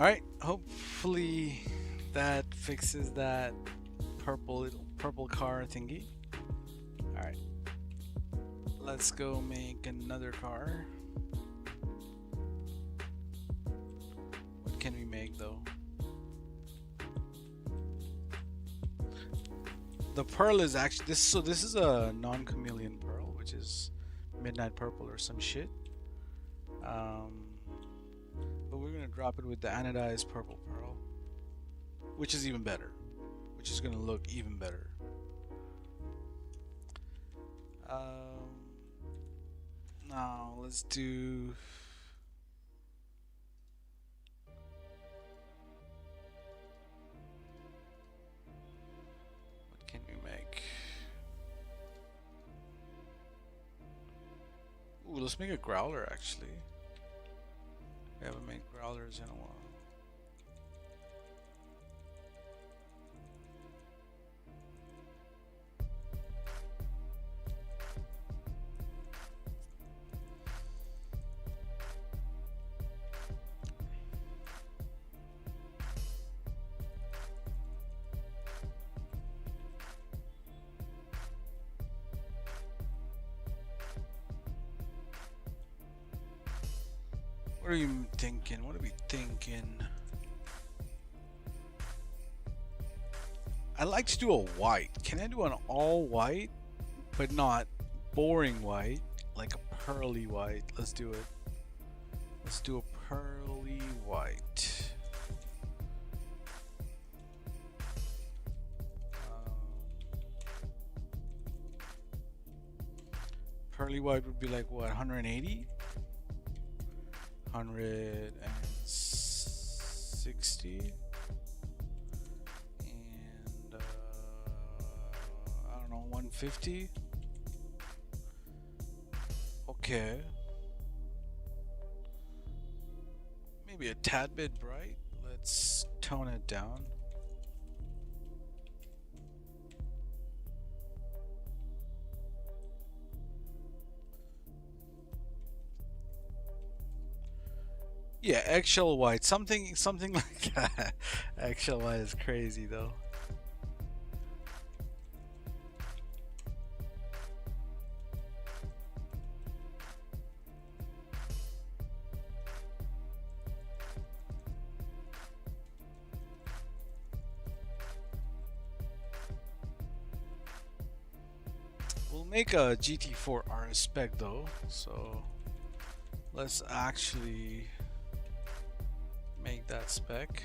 Alright, hopefully that fixes that purple car thingy. Alright, let's go make another car. What can we make though? The pearl is actually this, so this is a non-chameleon pearl, which is midnight purple or some shit. But we're gonna drop it with the anodized purple pearl, which is even better, which is gonna look even better. Now let's do what can we make? Ooh, let's make a growler actually. We haven't made growlers in a while. What are you thinking? What are we thinking? I like to do a white. Can I do an all white, but not boring white, like a pearly white? Let's do it. Let's do a pearly white. Pearly white would be like what, 180? 160 and I don't know, 150. Okay, maybe a tad bit bright. Let's tone it down. Yeah, eggshell white, something like that. Eggshell white is crazy though. We'll make a GT4 RS spec though, so let's actually make that spec.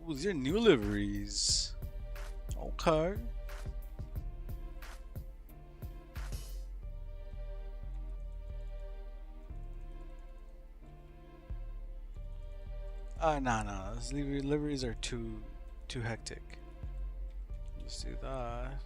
Ooh, these are new liveries. Okay. No. These liveries are too hectic. Let's do that.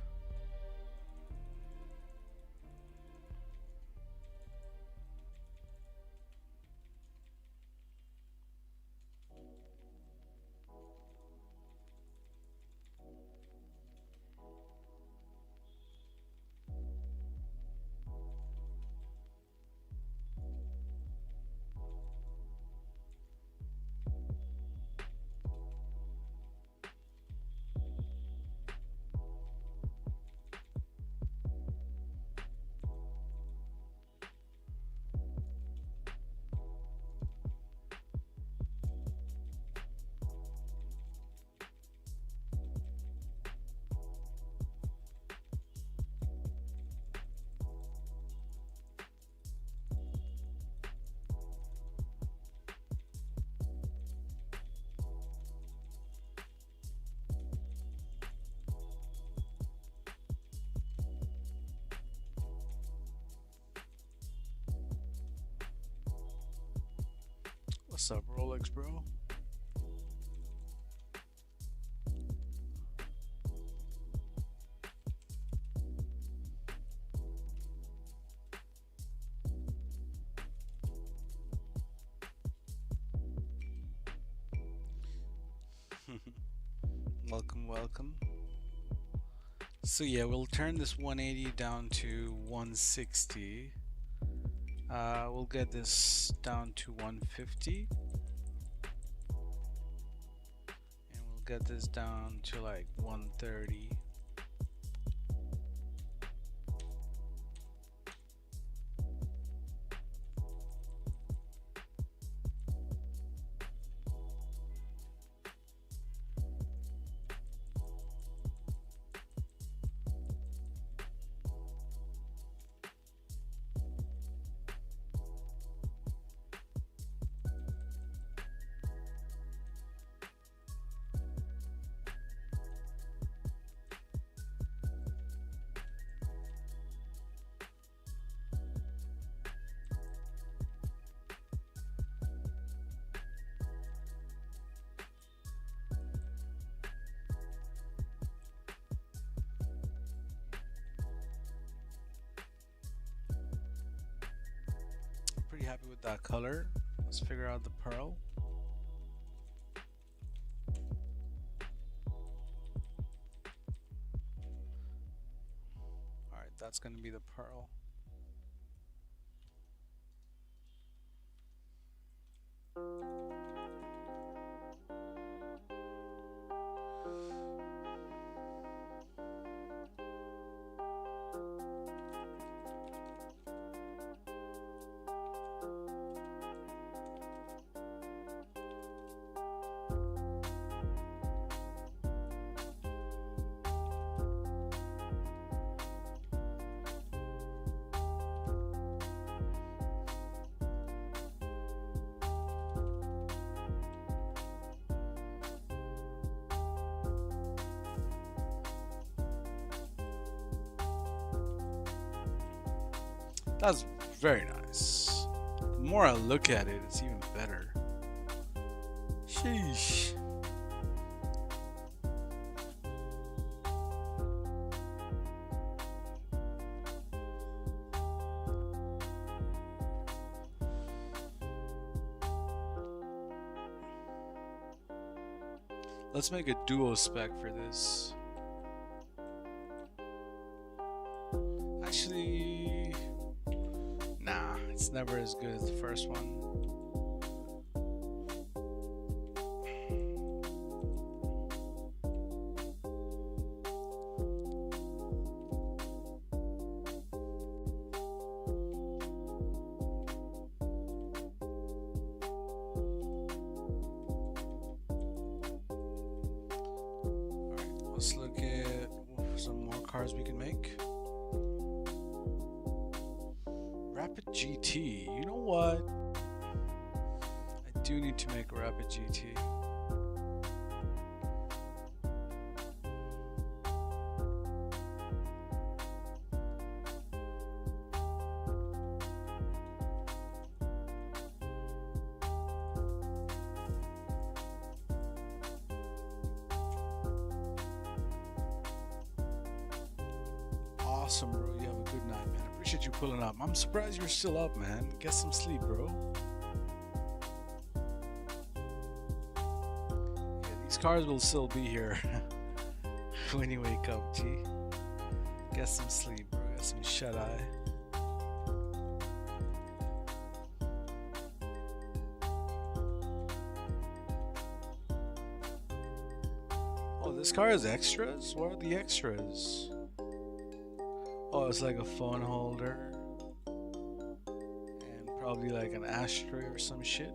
What's up, Rolex, bro? Welcome, welcome. So yeah, we'll turn this 180 down to 160. We'll get this down to 150. And we'll get this down to like 130. Pretty happy with that color. Let's figure out the pearl. Alright, that's going to be the pearl. That's very nice. The more I look at it, it's even better. Sheesh. Let's make a duo spec for this. Actually, nah, it's never as good as the first one. Let's look at some more cars we can make. Rapid GT. You know what? I do need to make a Rapid GT. Awesome, bro. You have a good night, man. I appreciate you pulling up. I'm surprised you're still up, man. Get some sleep, bro. Yeah, these cars will still be here when you wake up, G. Get some sleep, bro. Get some shut-eye. Oh, this car has extras? What are the extras? Oh, it's like a phone holder and probably like an ashtray or some shit.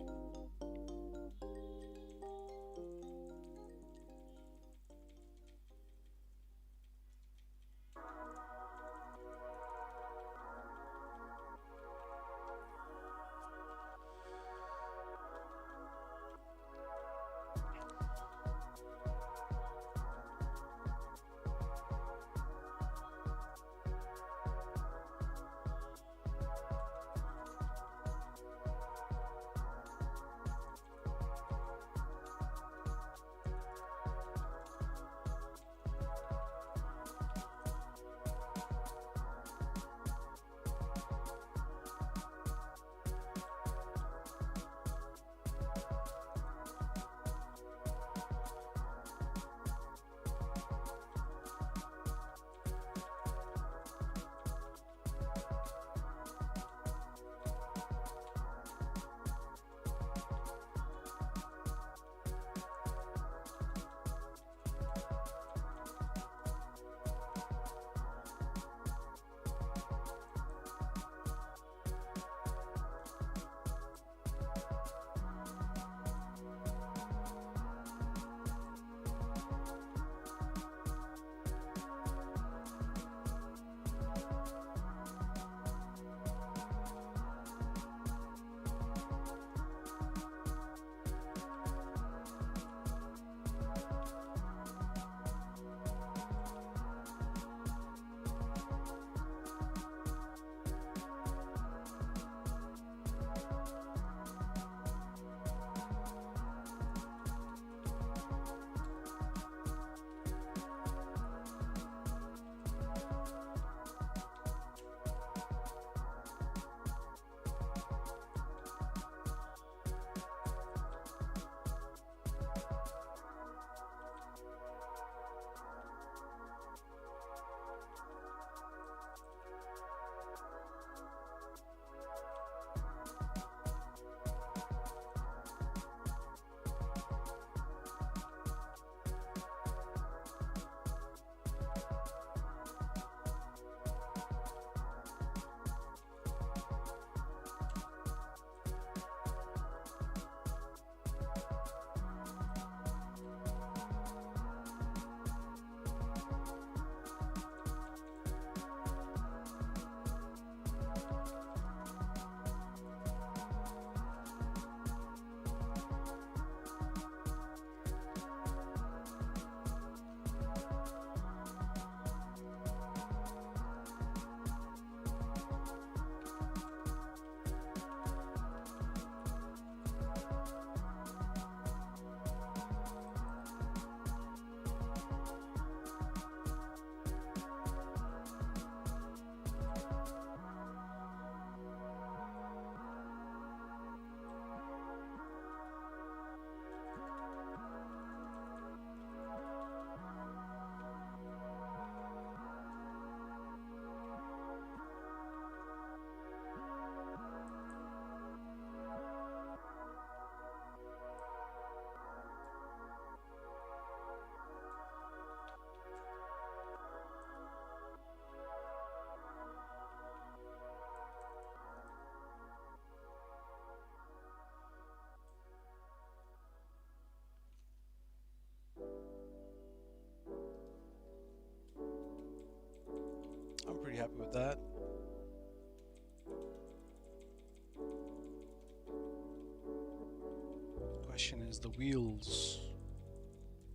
Question is the wheels.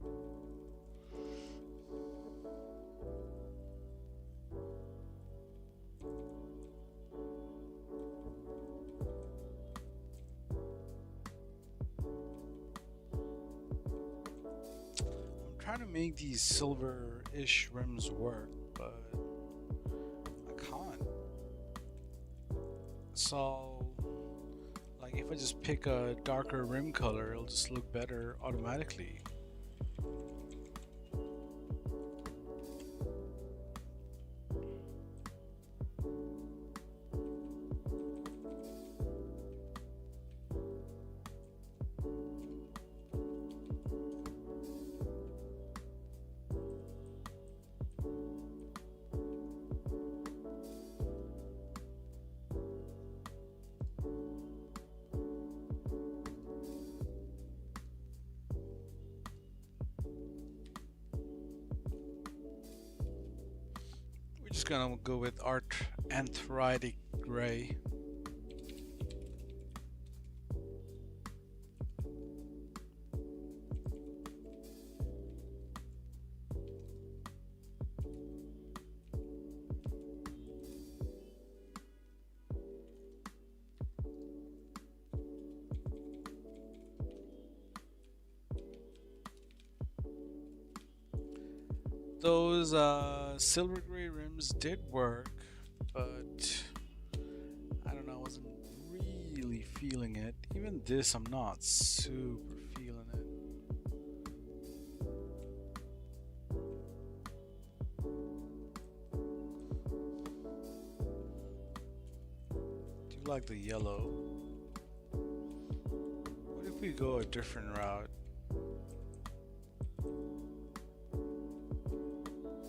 I'm trying to make these silver-ish rims work, but I can't. So, like, if I just pick a darker rim color, it'll just look better automatically. Just gonna go with anthritic gray. Those silver gray rims did work, but I don't know, I wasn't really feeling it. Even this, I'm not super feeling it. Do you like the yellow? What if we go a different route?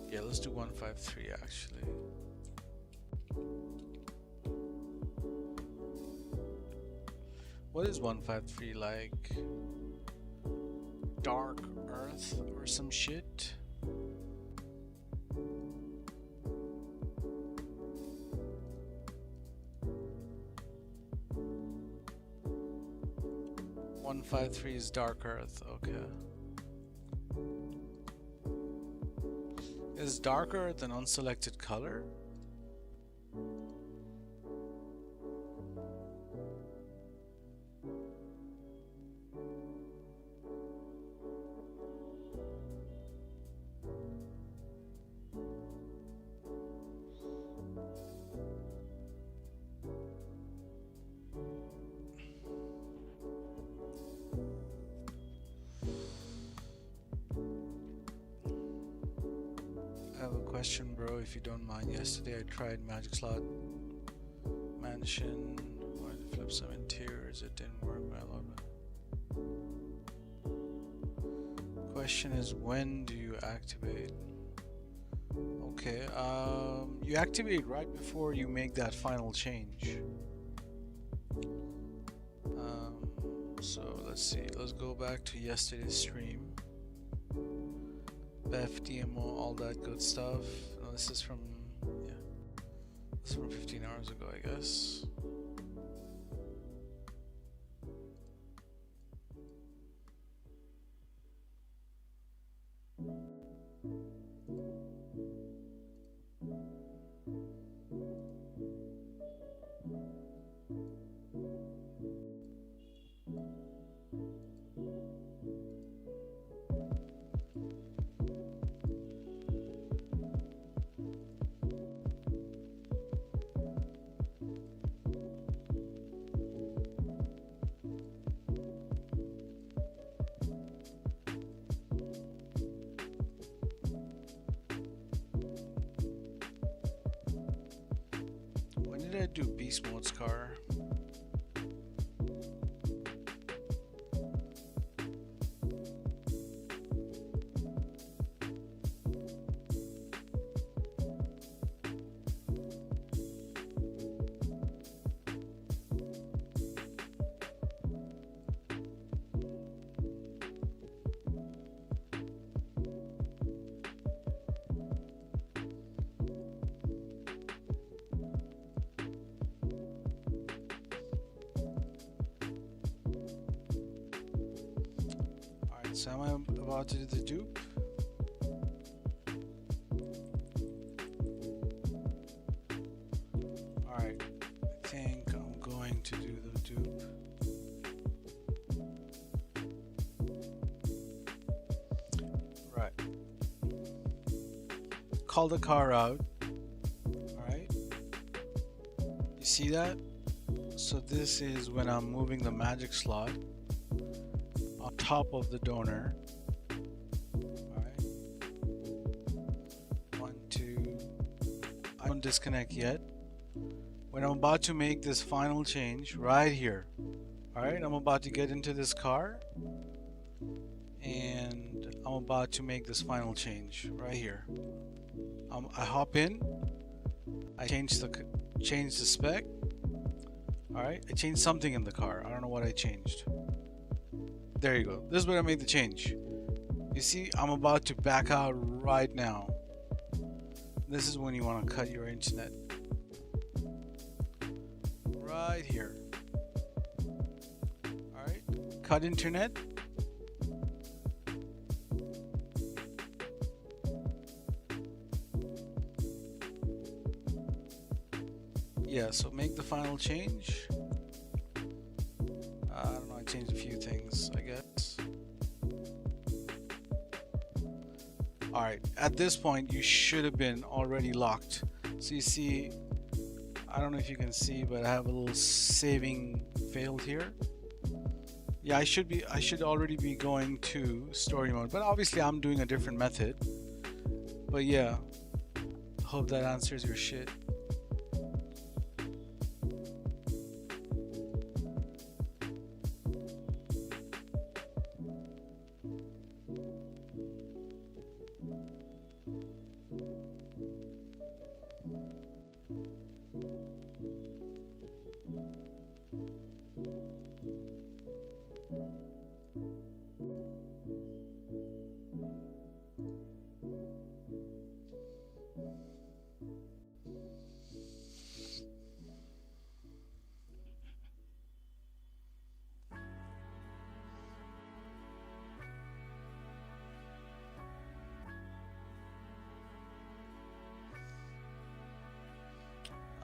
Yeah, let's do 153 actually. What is 153 like? Dark Earth or some shit? One 153 is Dark Earth, okay. Is Dark Earth an unselected color? I have a question, bro, if you don't mind. Yesterday I tried Magic Slot Mansion. Wanted to flip some interiors. It didn't work well. Question is, when do you activate? Okay, you activate right before you make that final change. So let's see. Let's go back to yesterday's stream. Beff Dmo, all that good stuff. No, this is from, yeah, this is from 15 hours ago, I guess. When did I do Beast Mode's car? So am I about to do the dupe? Alright, I think I'm going to do the dupe. Right. Call the car out. Alright. You see that? So this is when I'm moving the magic slot on top of the donor. Alright. 1, 2. I don't disconnect yet. When I'm about to make this final change right here. Alright, I'm about to get into this car and I'm about to make this final change right here. I hop in, I change the spec. Alright, I changed something in the car. I don't know what I changed. There you go. This is where I made the change. You see, I'm about to back out right now. This is when you want to cut your internet. Right here. Alright, cut internet. Yeah, so make the final change. I don't know, I changed a few things, I guess. Alright, at this point you should have been already locked. So you see, I don't know if you can see, but I have a little saving failed here. Yeah, I should already be going to story mode, but obviously I'm doing a different method. But yeah, hope that answers your shit.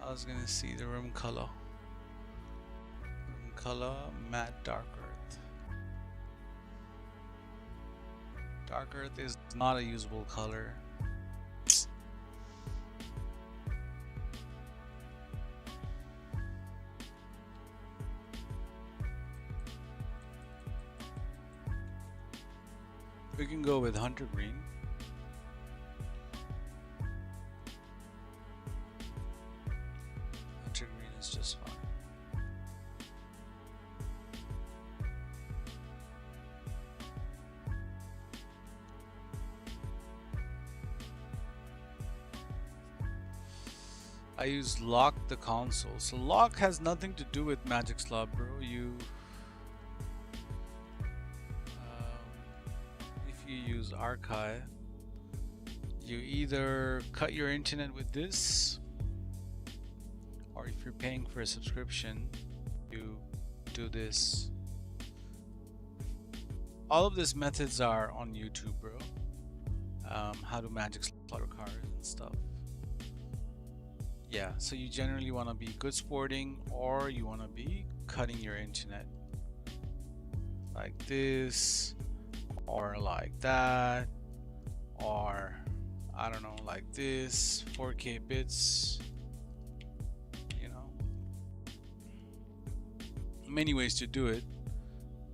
I was gonna see the room color. Room color, matte dark earth. Dark earth is not a usable color. We can go with hunter green. Hunter green is just fine. I use lock the console. So lock has nothing to do with magic slot, bro. If you use archive, you either cut your internet with this, or if you're paying for a subscription, you do this. All of these methods are on YouTube, bro. How to magic slot cars and stuff. Yeah, so you generally want to be good sporting, or you want to be cutting your internet like this, or like that, or I don't know, like this, 4K bits, you know. Many ways to do it,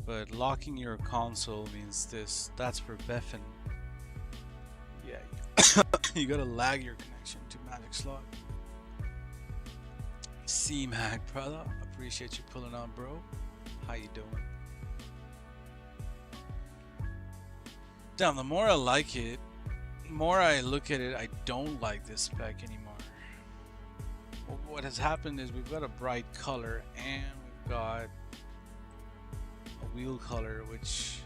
but locking your console means this. That's for Beffin. Yeah, you gotta lag your connection to magic slot. C-Mag, brother, appreciate you pulling on, bro. How you doing? Damn, the more I like it, the more I look at it, I don't like this spec anymore. What has happened is we've got a bright color and we've got a wheel color which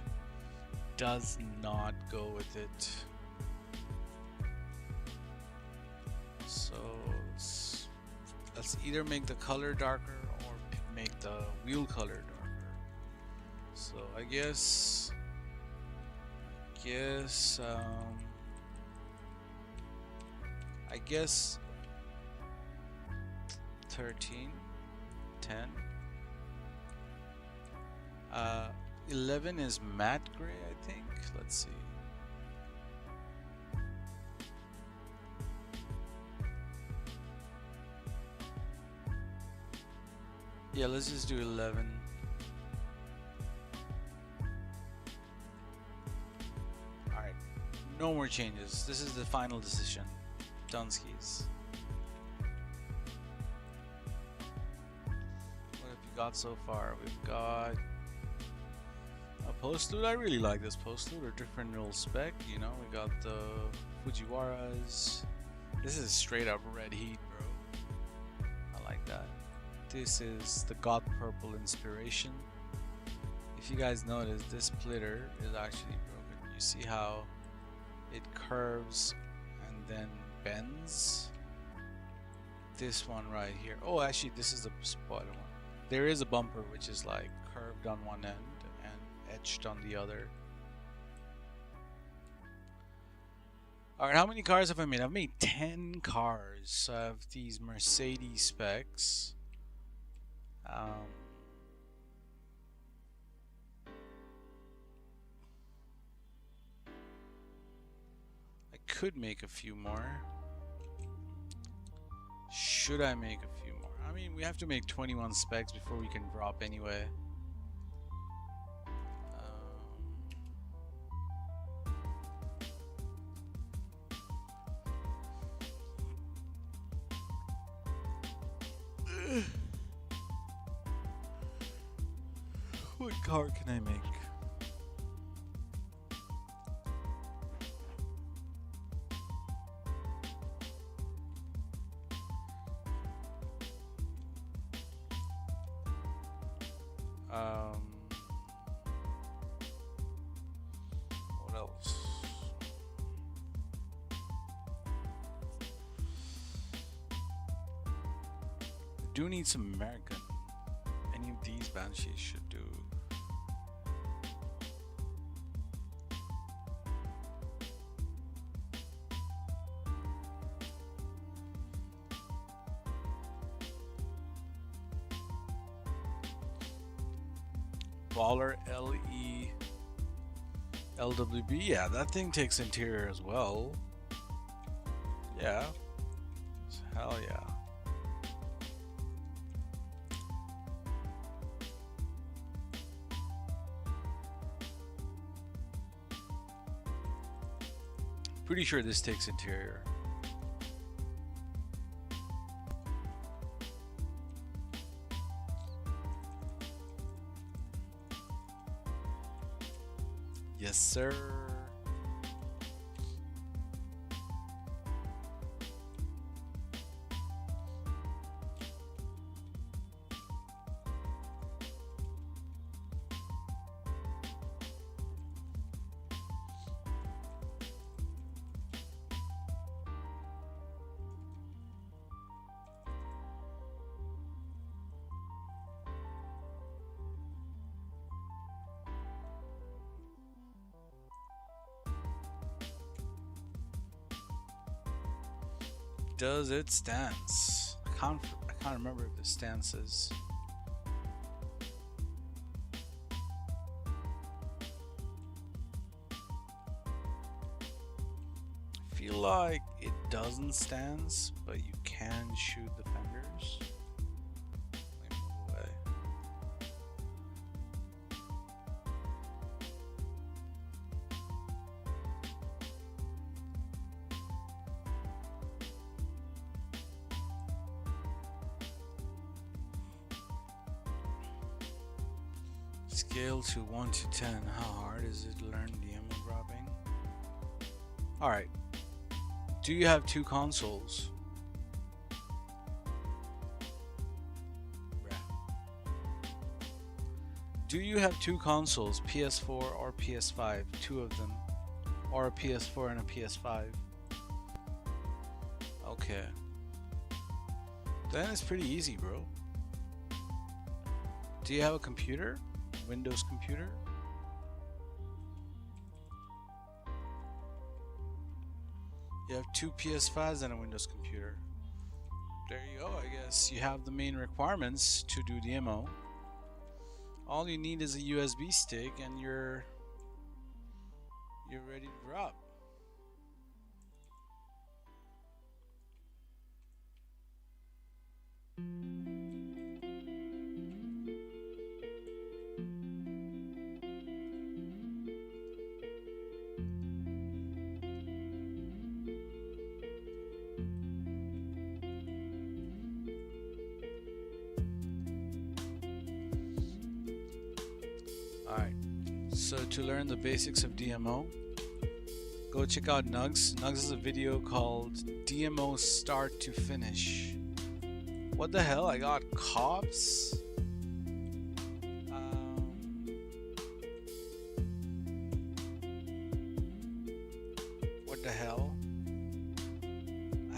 does not go with it. So let's either make the color darker or make the wheel color darker. So I guess guess I guess 13, 10. 11 is matte gray, I think. Let's see. Yeah, let's just do 11. Alright, no more changes. This is the final decision. Dunskies. What have you got so far? We've got a postlude. I really like this postlude, a different little spec, you know. We got the Fujiwaras. This is straight up red heat, bro. I like that. This is the God Purple Inspiration. If you guys notice, this splitter is actually broken. You see how it curves and then bends? This one right here. Oh, actually, this is the spoiler one. There is a bumper which is like curved on one end and etched on the other. Alright, how many cars have I made? I've made 10 cars. So I have these Mercedes specs. I could make a few more. Should I make a few more? I mean, we have to make 21 specs before we can drop anyway. What car can I make? What else? I do need some American. Any of these Banshees should do. Baller LE LWB, yeah, that thing takes interior as well. Yeah, hell yeah. Pretty sure this takes interior. Yes, sir. Does it stance? I can't remember if the stance is. I feel like it doesn't stance, but you can shoot the fenders. Let me move away. Scale to 1 to 10. How hard is it to learn the ammo dropping? Alright. Do you have two consoles? Do you have two consoles, PS4 or PS5? Two of them. Or a PS4 and a PS5? Okay. Then it's pretty easy, bro. Do you have a computer? Windows computer? You have 2 PS5s and a Windows computer. There you go. I guess you have the main requirements to do DMO. All you need is a USB stick and you're ready to drop. Alright, so to learn the basics of DMO, go check out Nugzz. Nugzz is a video called DMO Start to Finish. What the hell? I got cops? What the hell?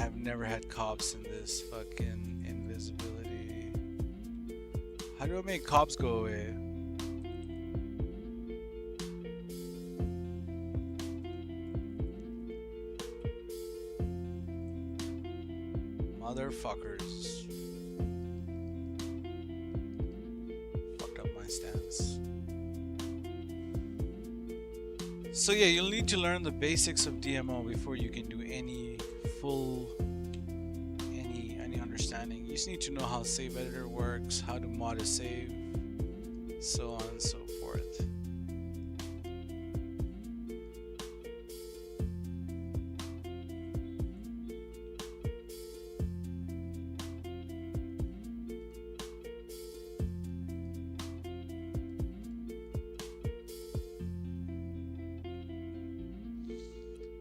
I've never had cops in this fucking invisibility. How do I make cops go away? Motherfuckers. Fucked up my stance. So yeah, you'll need to learn the basics of DMO before you can do any understanding. You just need to know how save editor works, how to mod a save, so on and so forth.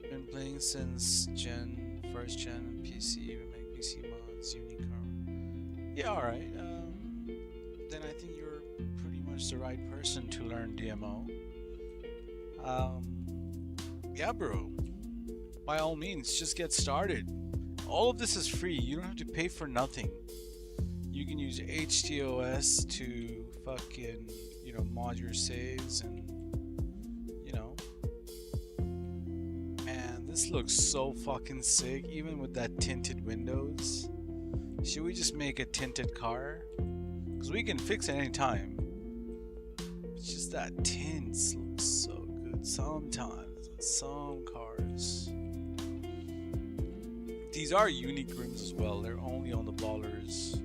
Been playing since first gen PC. We make PC mods, Unicron. Yeah, alright. Then I think you're pretty much the right person to learn DMO. Yeah, bro. By all means, just get started. All of this is free. You don't have to pay for nothing. You can use HTOS to fucking, mod your saves and, Man, this looks so fucking sick, even with that tinted windows. Should we just make a tinted car? Because we can fix it anytime. It's just that tints looks so good sometimes with some cars. These are unique rims as well. They're only on the ballers.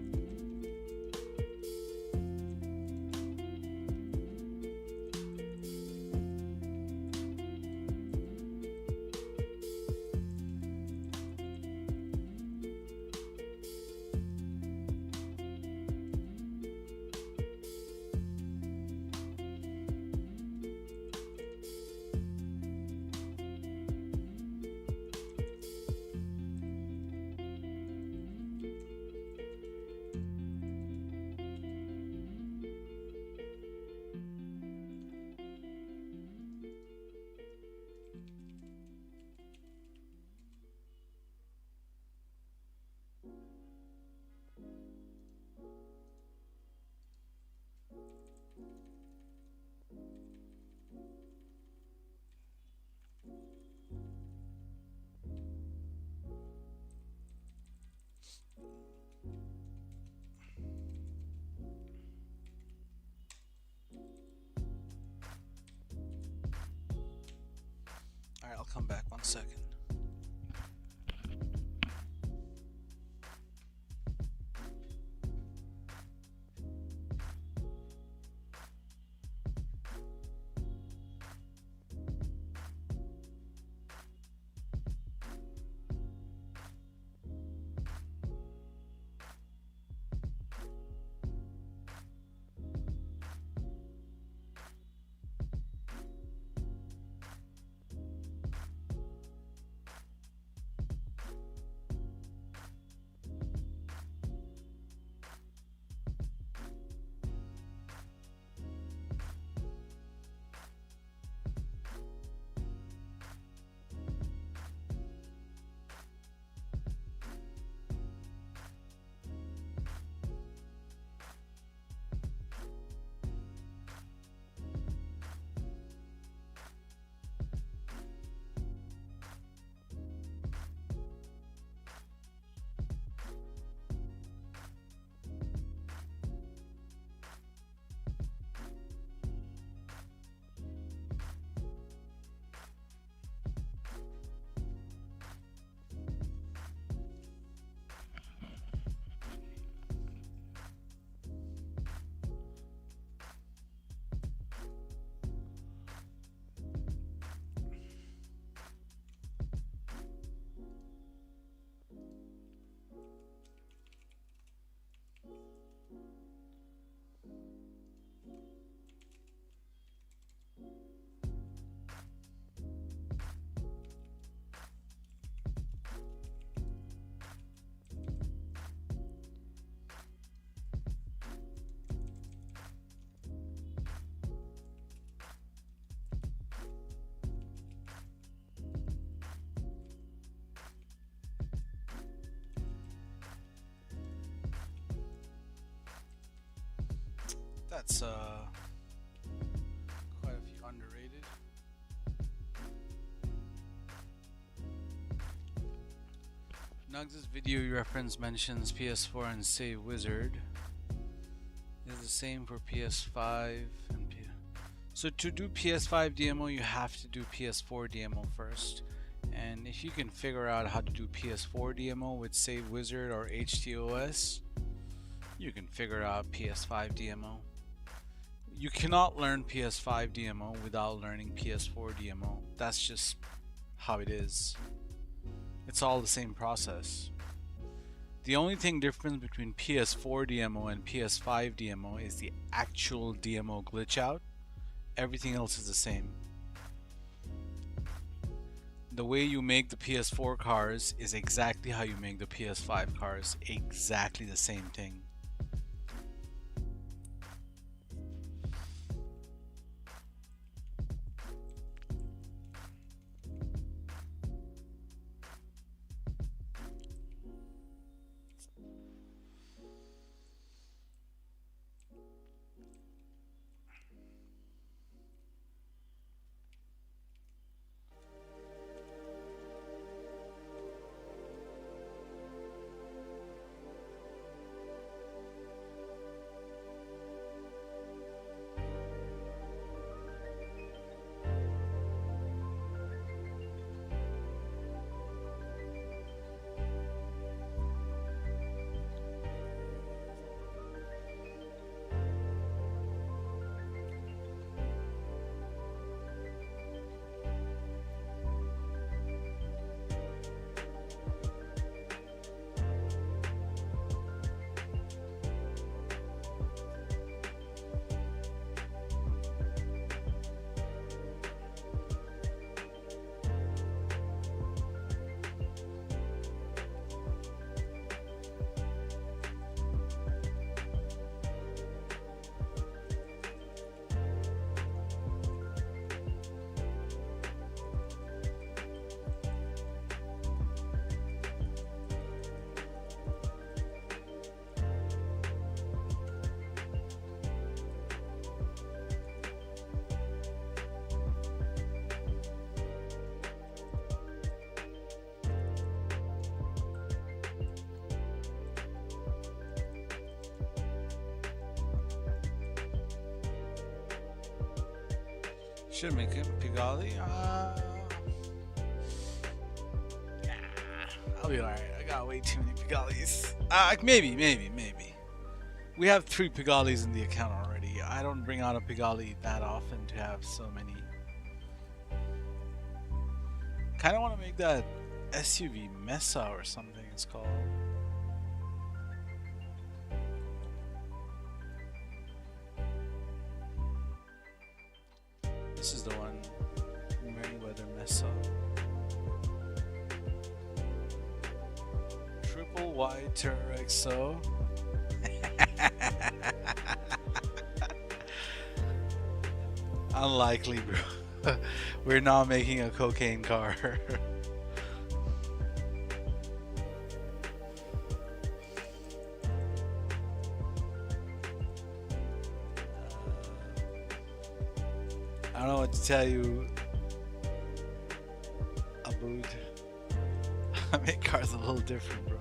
Alright, I'll come back 1 second. That's quite a few underrated. Nugzz' video you reference mentions PS4 and Save Wizard. Is the same for PS5 and so to do PS5 DMO you have to do PS4 DMO first, and if you can figure out how to do PS4 DMO with Save Wizard or HTOS, you can figure out PS5 DMO. You cannot learn PS5 DMO without learning PS4 DMO. That's just how it is. It's all the same process. The only thing different between PS4 DMO and PS5 DMO is the actual DMO glitch out. Everything else is the same. The way you make the PS4 cars is exactly how you make the PS5 cars. Exactly the same thing. Should make it Pigali. I'll be alright. I got way too many Pigalis. Maybe. We have 3 Pigalis in the account already. I don't bring out a Pigali that often to have so many. Kind of want to make that SUV Mesa or something it's called. This is the one, Merryweather Mesa. Triple wide Turexo. Unlikely, bro. We're not making a cocaine car. I don't know what to tell you, Abood. I make cars a little different, bro.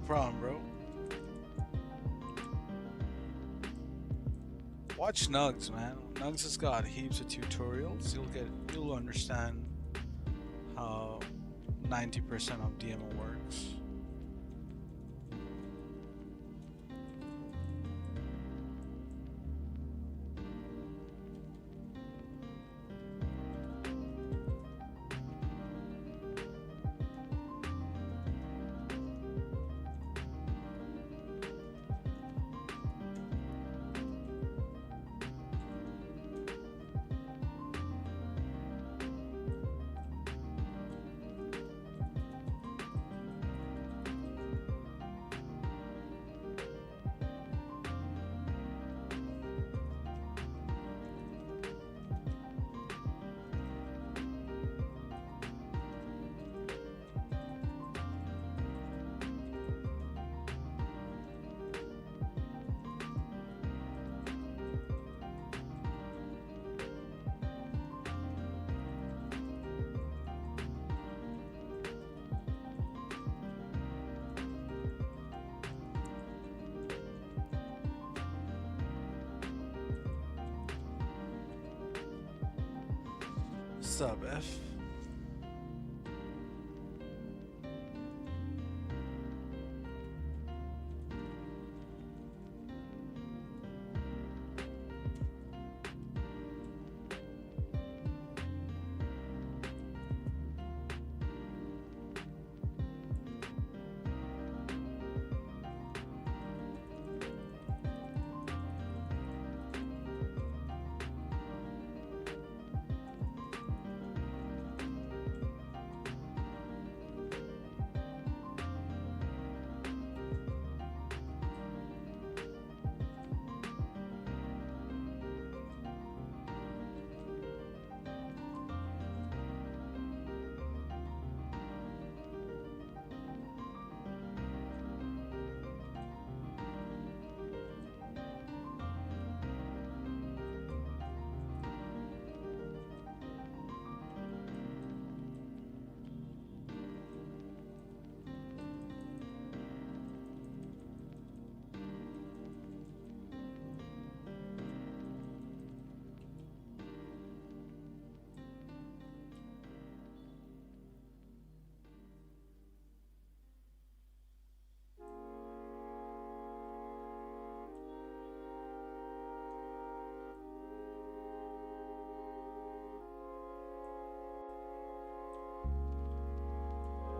problem, bro. Watch Nugzz, man. Nugzz has got heaps of tutorials. You'll understand how 90% of DMO works. What's up, F?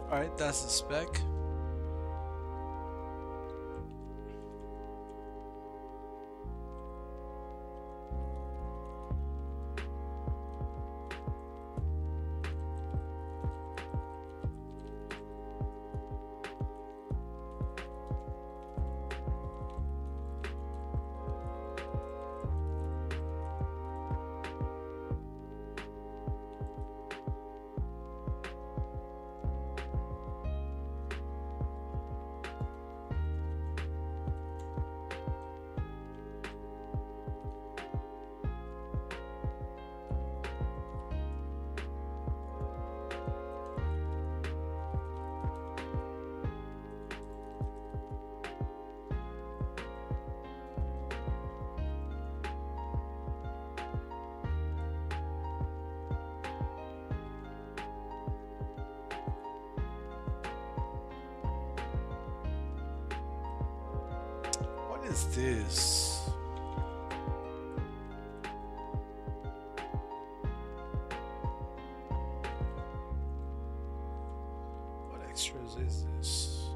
Alright, that's the spec. What is this? What extras is this?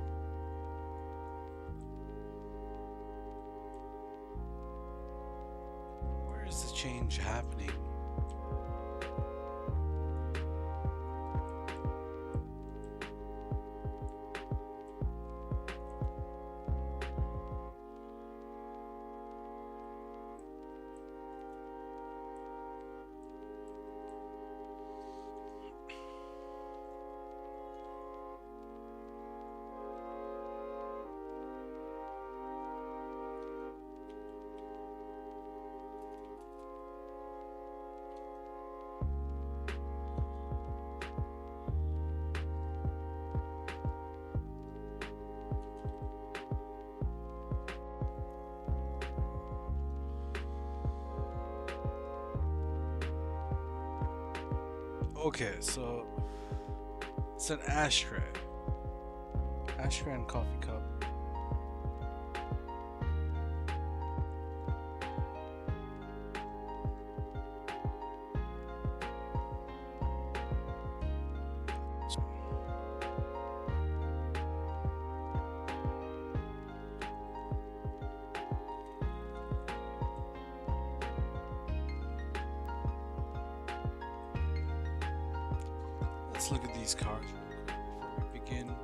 Where is the change happening? Okay, so it's an ashtray. Ashtray and coffee cup. Let's look at these cards real quick before we begin.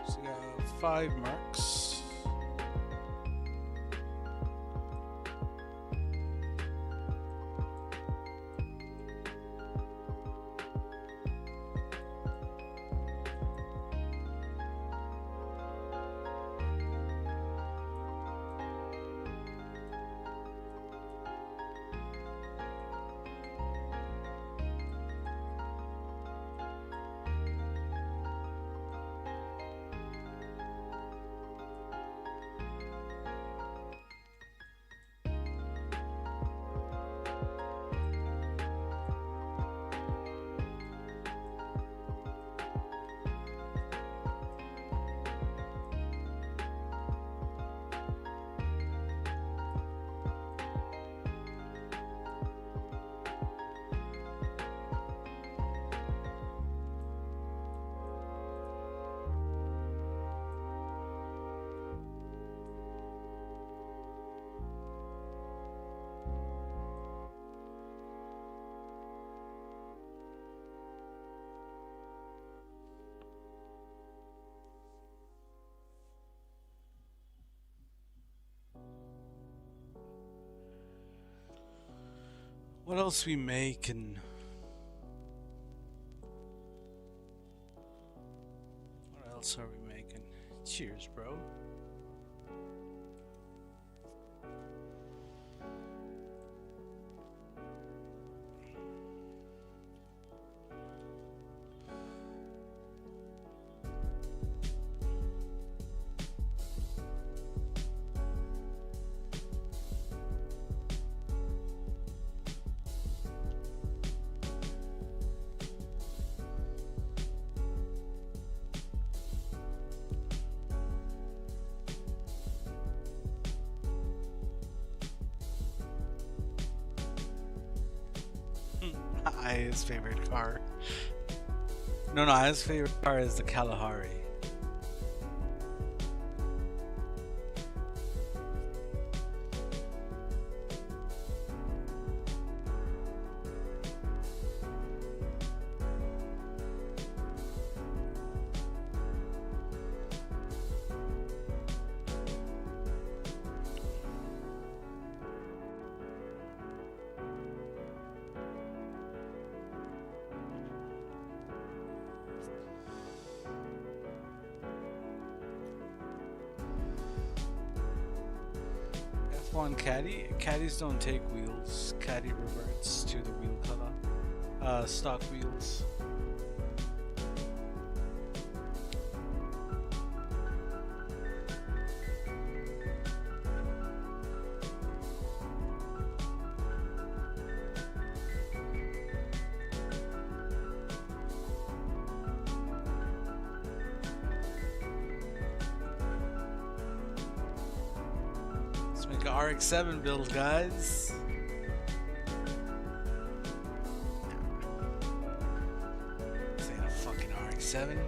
So we got 5 marks. What else we make and what else are we making? Cheers, bro. His favorite car. No, his favorite car is the Kalahari. F1 Caddy. Caddies don't take wheels. Caddy reverts to the wheel color. Stock wheels. Make an RX-7 build, guys. This ain't a fucking RX-7.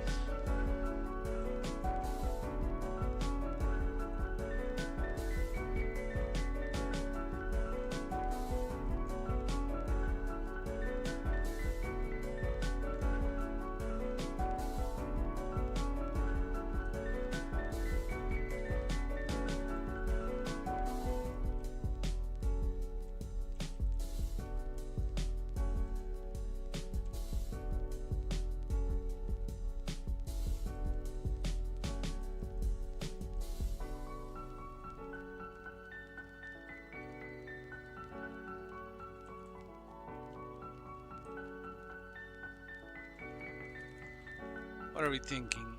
What are we thinking?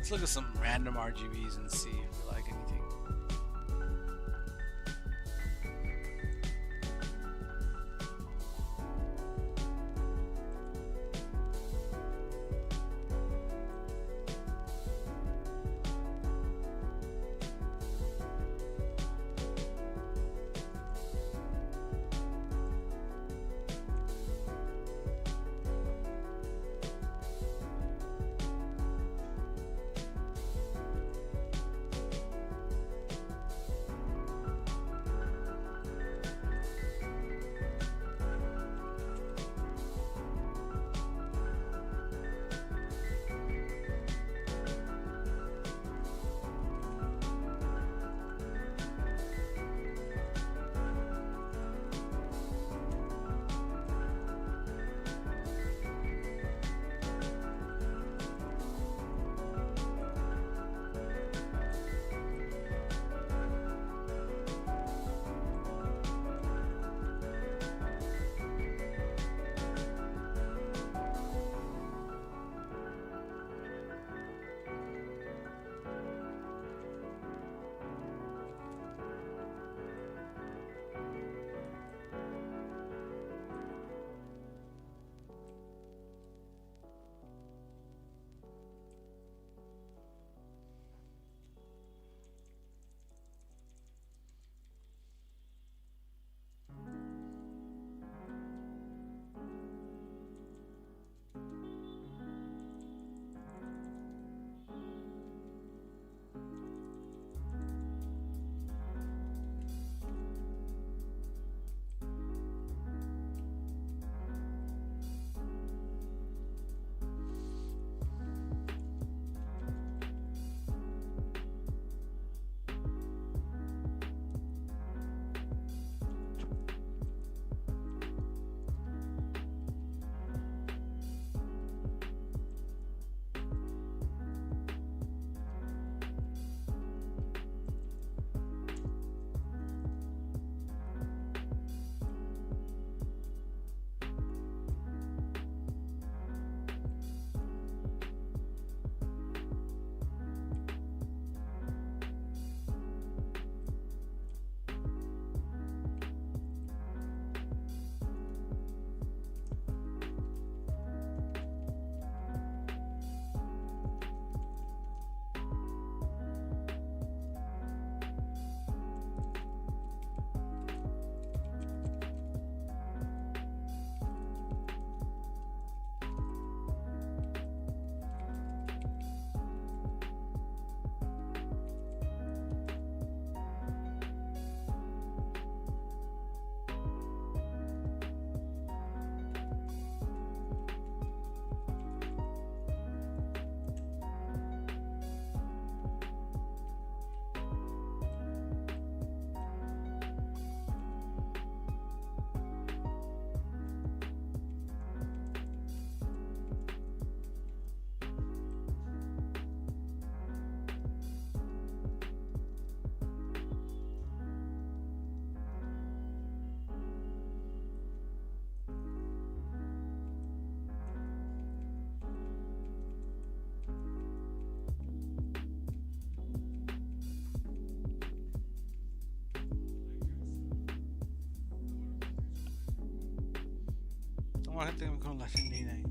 Let's look at some random RGBs and see if we like anything. Vamos a gente con la Argentina ahí.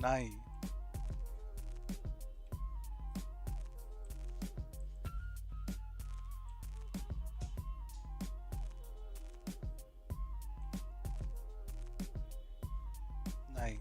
Nej. Nej.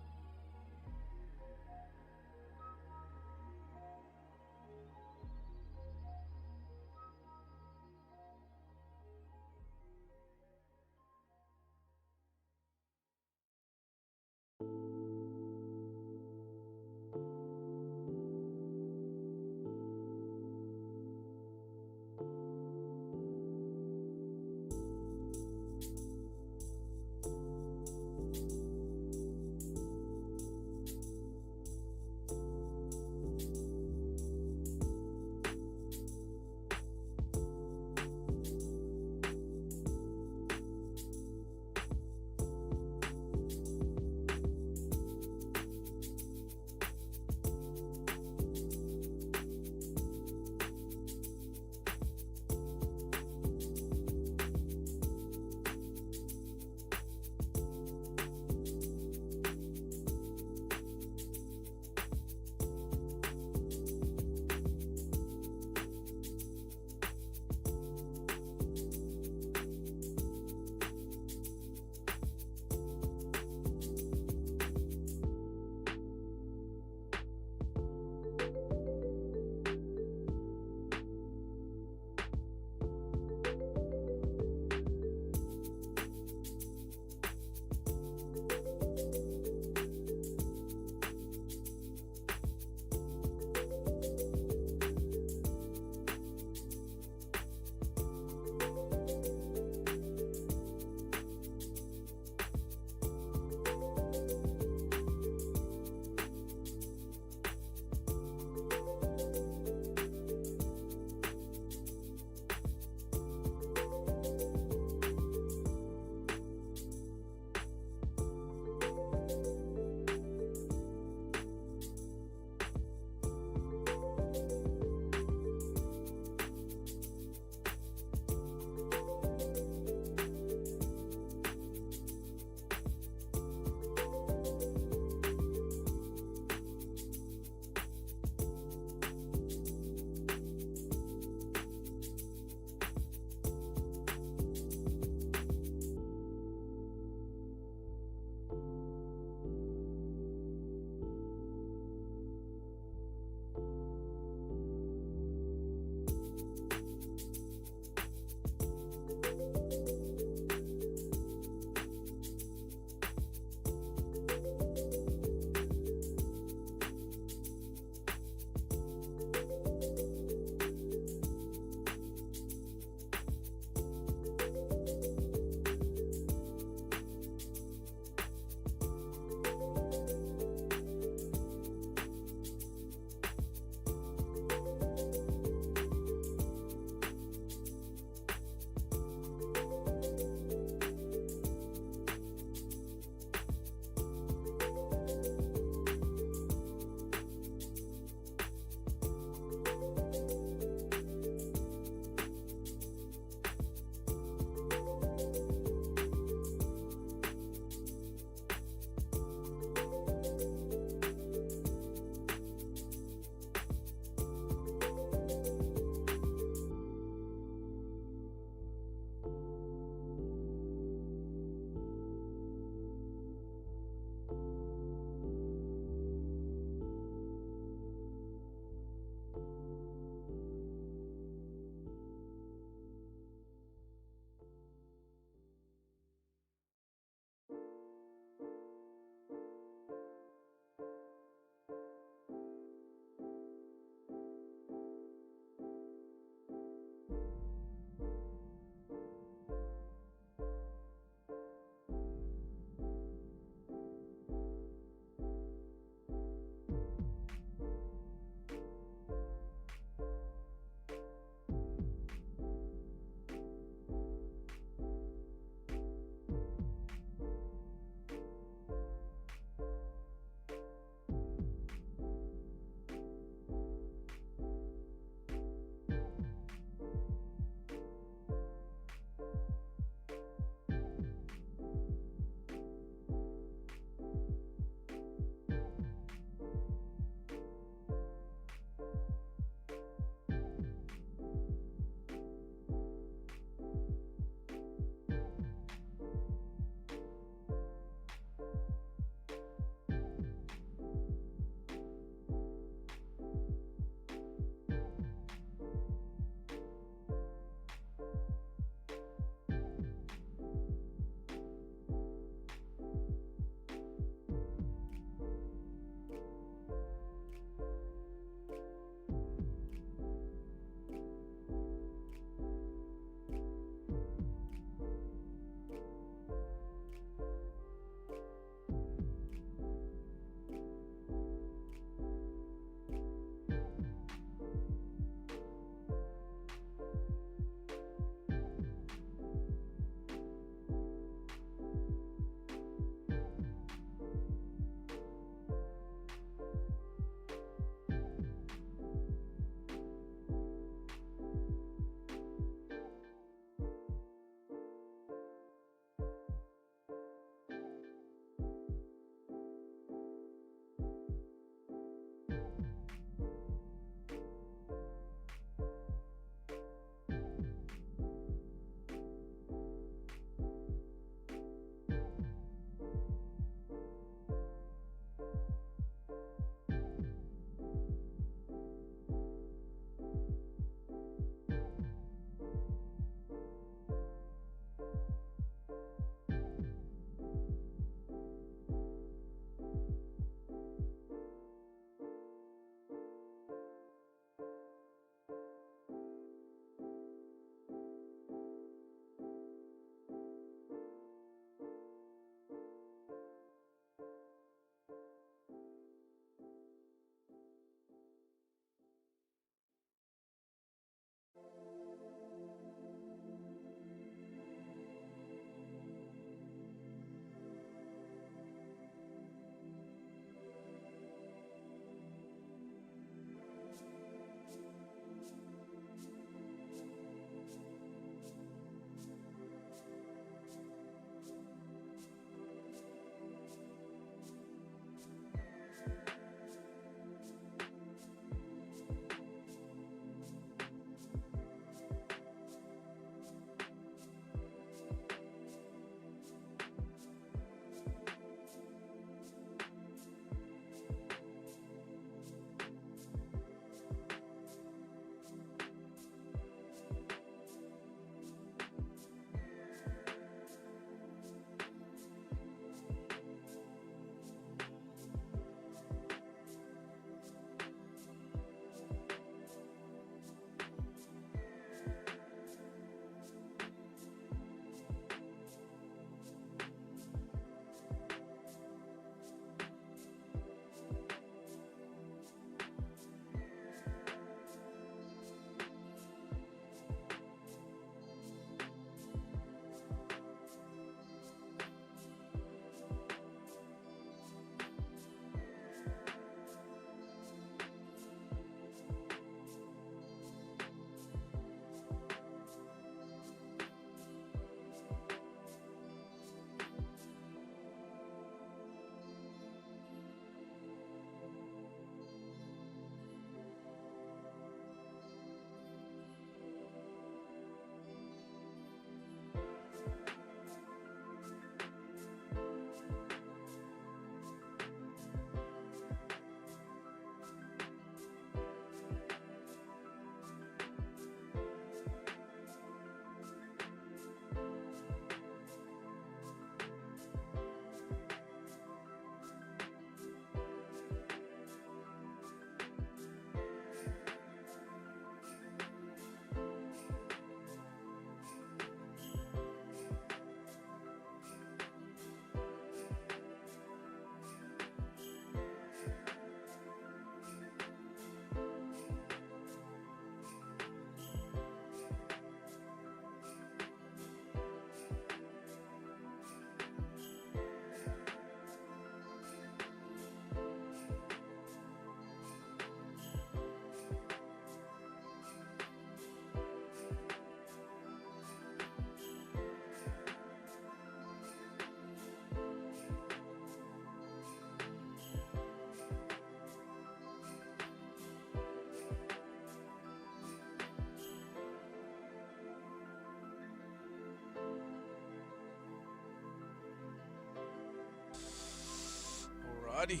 everybody.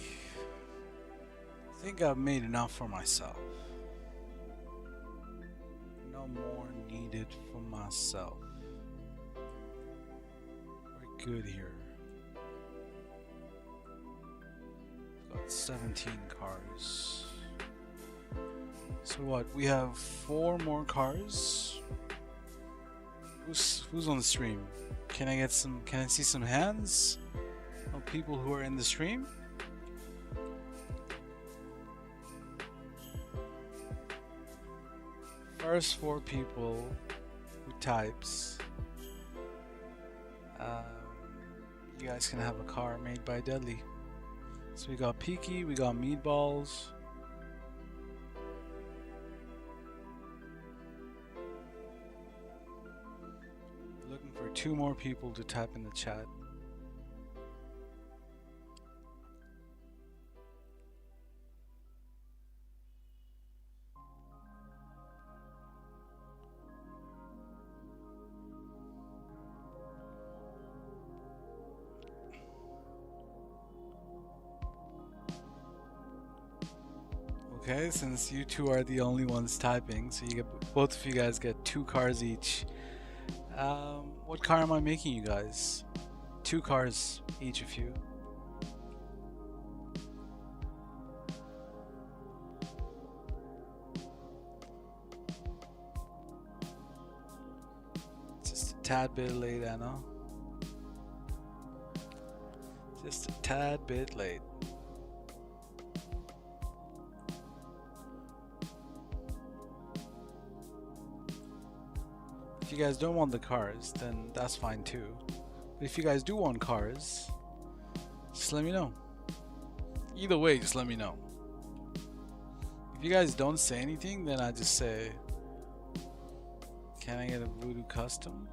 I think I've made enough for myself. No more needed for myself. We're good here. Got 17 cars. So what? We have 4 more cars. Who's on the stream? Can I see some hands of people who are in the stream? First 4 people who types, you guys can have a car made by Deadly. So we got Peaky, we got Meatballs. Looking for 2 more people to type in the chat. Okay, since you 2 are the only ones typing, so you get, both of you guys get 2 cars each. What car am I making you guys? 2 cars each of you. Just a tad bit late, I know. Just a tad bit late. If you guys don't want the cars, then that's fine too. But if you guys do want cars, just let me know. Either way, just let me know. If you guys don't say anything, then I just say, can I get a Voodoo Custom?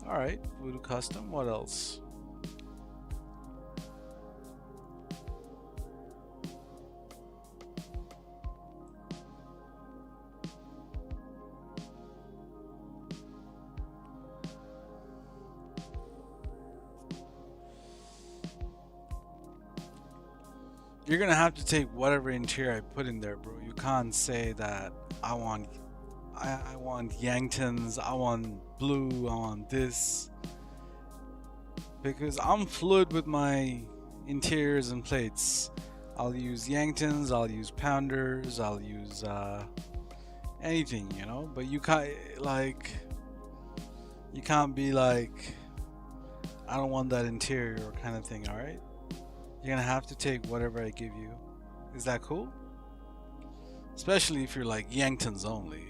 Alright, Voodoo Custom, what else? You're gonna have to take whatever interior I put in there, bro. You can't say that I want Yanktons, I want blue, I want this, because I'm fluid with my interiors and plates. I'll use Yanktons, I'll use Pounders, I'll use anything, you know. But you can't be like, I don't want that interior kind of thing. All right. You're gonna have to take whatever I give you. Is that cool? Especially if you're like Yanktons only.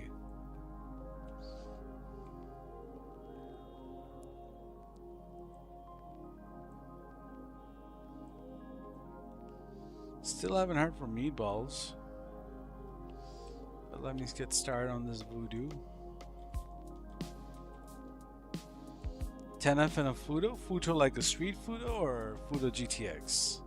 Still haven't heard from Meatballs. But let me get started on this Voodoo. 10F and a Fudo? Fudo like a street Fudo or Fudo GTX?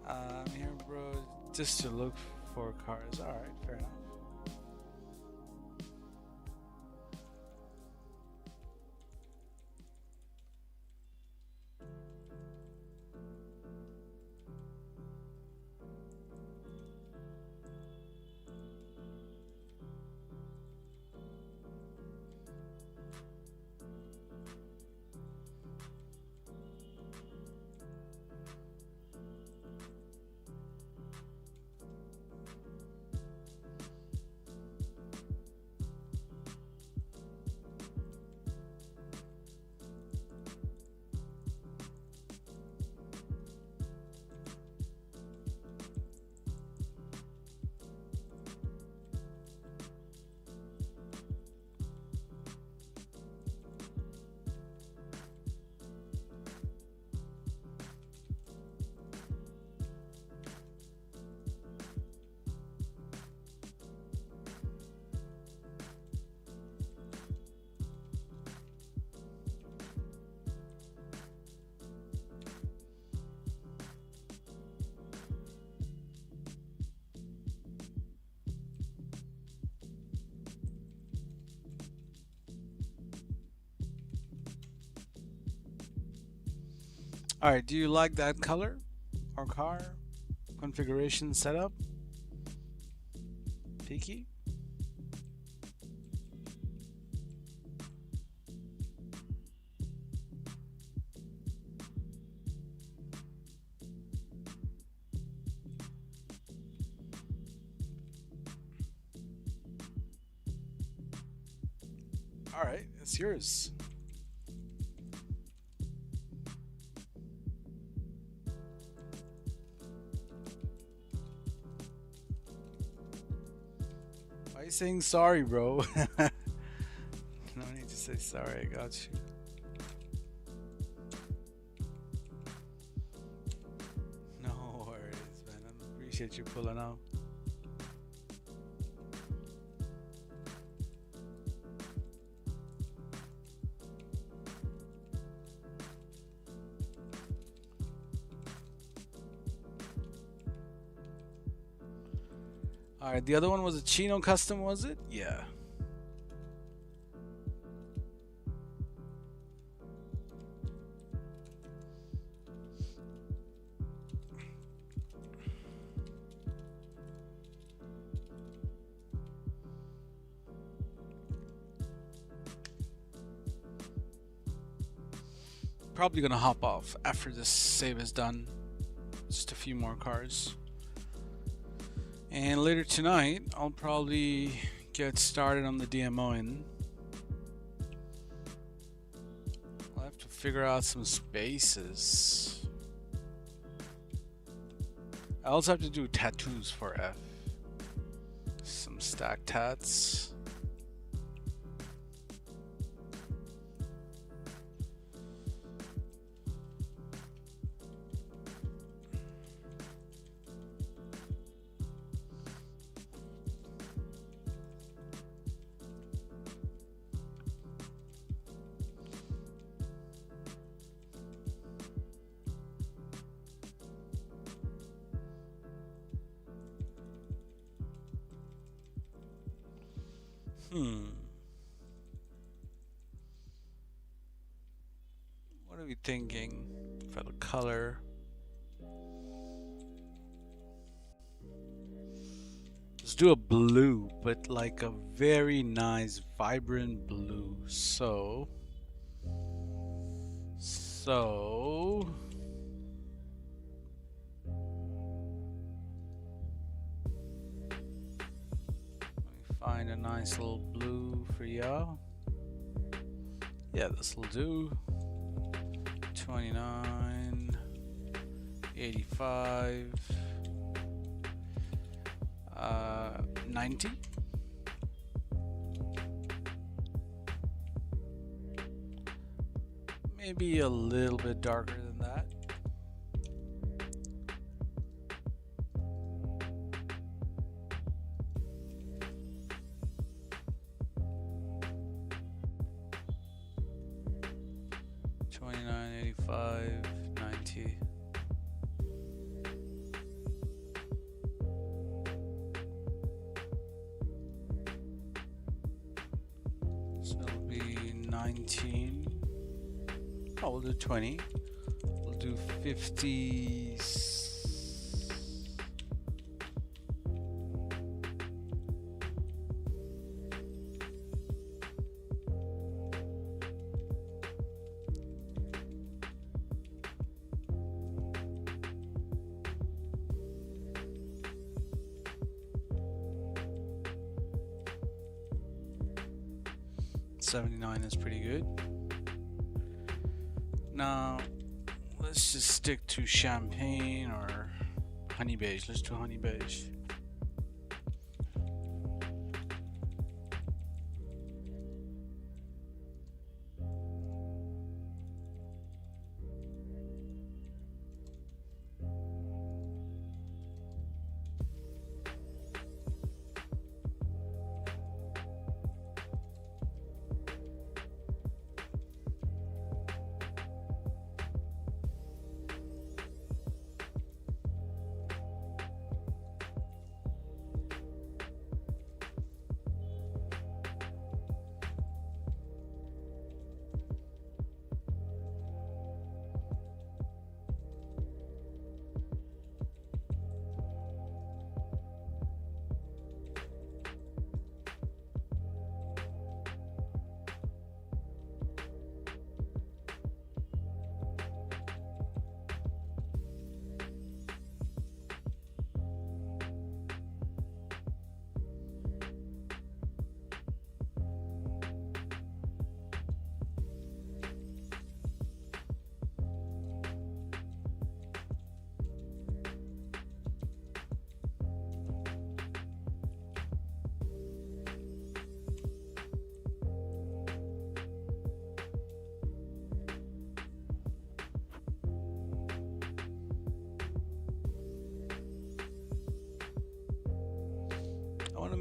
I'm here, bro, just to look for cars. Alright, fair enough. Alright, do you like that color or car? Configuration setup? Peaky? Alright, it's yours. Why are you saying sorry, bro? No need to say sorry, I got you. No worries, man. I appreciate you pulling out. Alright, the other one was a Chino custom, was it? Yeah. Probably gonna hop off after this save is done. Just a few more cars. And later tonight, I'll probably get started on the DMOing. I'll have to figure out some spaces. I also have to do tattoos for F. Some stack tats. What are we thinking for the color? Let's do a blue, but like a very nice, vibrant blue. So find a nice little blue for y'all. Yeah, this will do. 29, 85, 90. Maybe a little bit darker than that. So it'll be 19. Oh, we'll do 20. We'll do 50. 79 is pretty good. Now, let's just stick to champagne or honey beige. Let's do honey beige.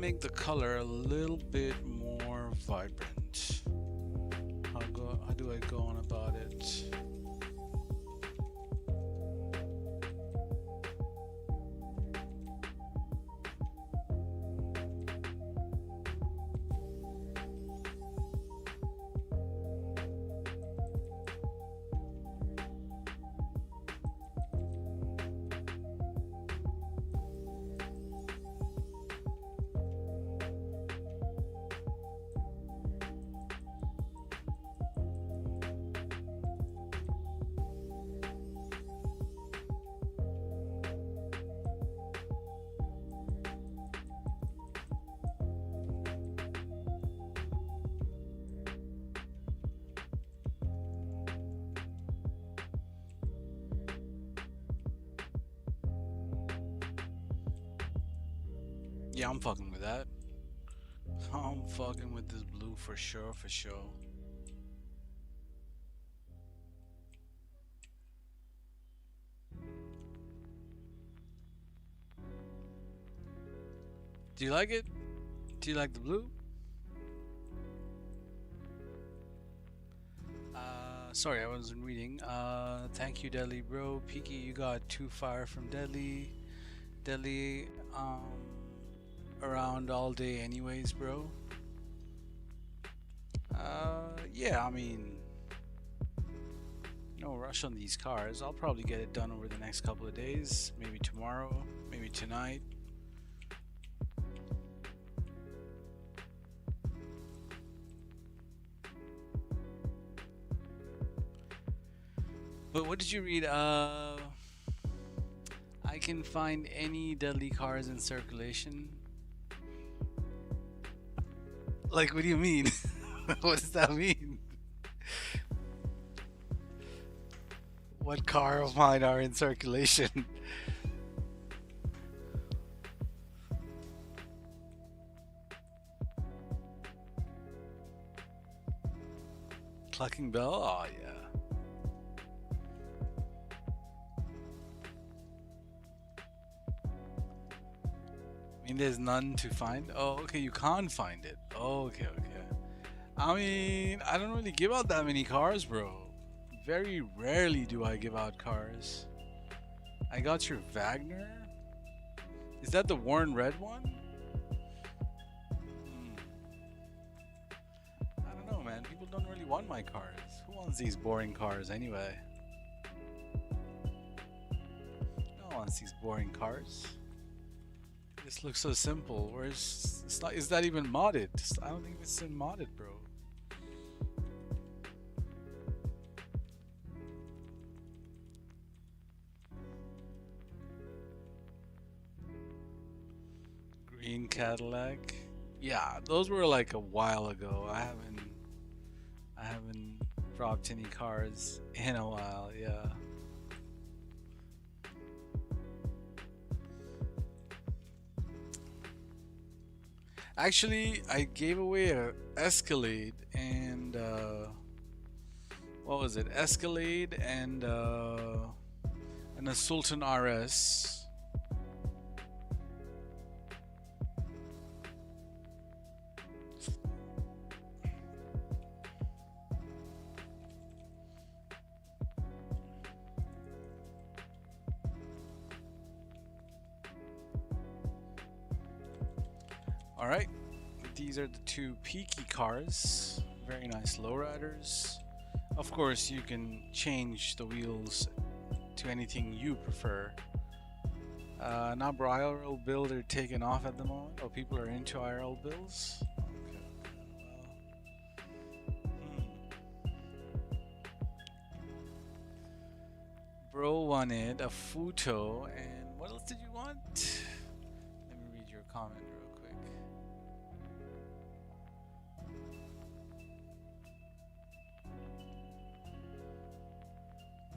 make the color a little bit more vibrant. How do I go on about it? Yeah, I'm fucking with that. I'm fucking with this blue for sure, for sure. Do you like it? Do you like the blue? Sorry, I wasn't reading. Thank you, Deadly bro. Peaky, you got 2 fire from Deadly. Deadly, around all day anyways, bro. Yeah, I mean, no rush on these cars. I'll probably get it done over the next couple of days. Maybe tomorrow, maybe tonight. But what did you read? I can find any deadly cars in circulation. Like, what do you mean? What does that mean? What car of mine are in circulation? Clucking bell? Oh, yeah. I mean, there's none to find? Oh, okay, you can't find it. Oh, okay, okay. I mean, I don't really give out that many cars, bro. Very rarely do I give out cars. I got your Wagner? Is that the worn red one? I don't know, man. People don't really want my cars. Who wants these boring cars anyway? No one wants these boring cars. This looks so simple. Where's it's not? Is that even modded? I don't think it's even modded, bro. Green Cadillac. Yeah, those were like a while ago. I haven't dropped any cars in a while. Yeah. Actually, I gave away a Escalade and what was it? Escalade and a Sultan RS. Alright, these are the two peaky cars, very nice lowriders. Of course, you can change the wheels to anything you prefer. Now, bro, IRL build are taken off at the moment. Oh, people are into IRL builds? Okay, Bro wanted a Futo, and what else did you want? Let me read your comment real quick.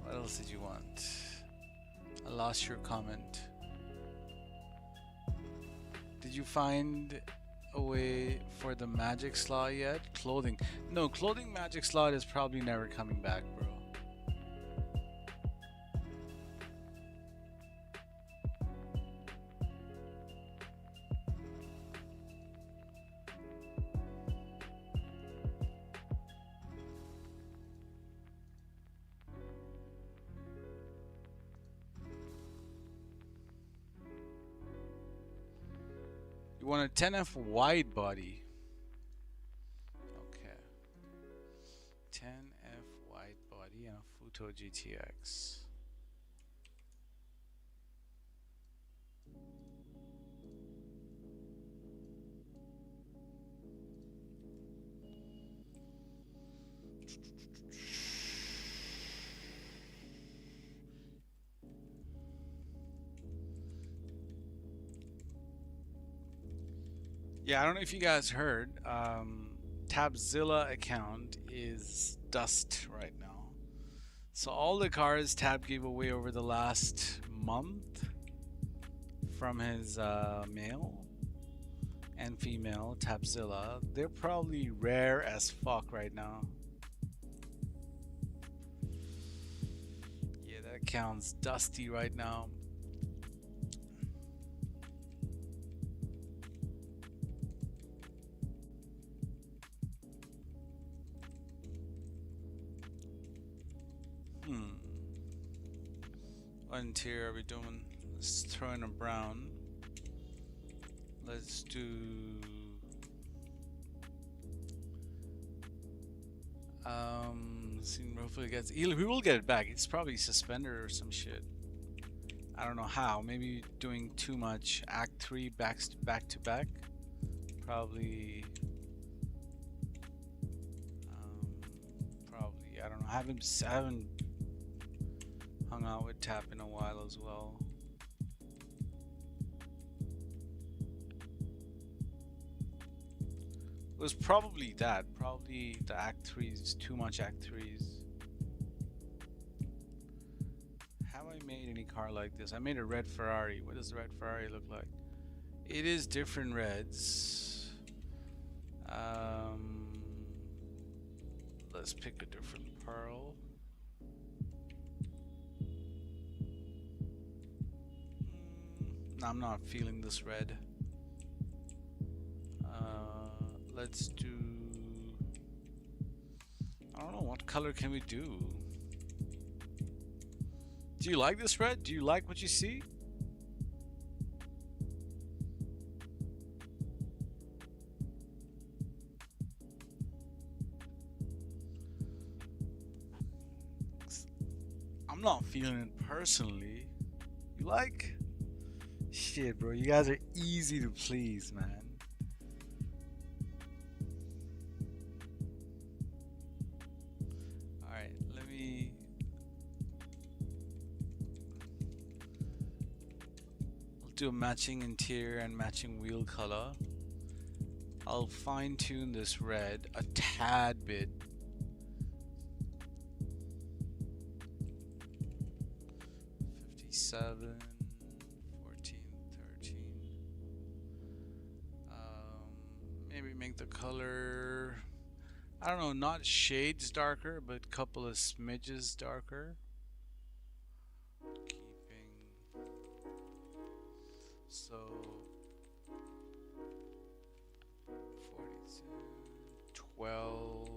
What else did you want? I lost your comment. Did you find a way for the magic slot yet? Clothing. No, clothing magic slot is probably never coming back, bro. You want a 10F wide body. Okay. 10F wide body and a Futo GTX. Yeah, I don't know if you guys heard, Tabzilla account is dust right now. So all the cars Tab gave away over the last month from his male and female Tabzilla, they're probably rare as fuck right now. Yeah, that account's dusty right now. What interior are we doing? Let's throw in a brown. Let's do see, hopefully we will get it back. It's probably suspended or some shit. I don't know how. Maybe doing too much Act 3 back to back. Probably I don't know. I haven't hung out with Tap in a while as well. It was probably that. Probably the Act 3s, too much Act 3s. Have I made any car like this? I made a red Ferrari. What does the red Ferrari look like? It is different reds. Let's pick a different pearl. I'm not feeling this red. Let's do, I don't know, what color can we do? Do you like this red? Do you like what you see? I'm not feeling it personally. You like? Shit, bro, you guys are easy to please, man. Alright, I'll do a matching interior and matching wheel color. I'll fine tune this red a tad bit. 57. Maybe make the color, I don't know, not shades darker, but a couple of smidges darker. Keeping, so 42, 12,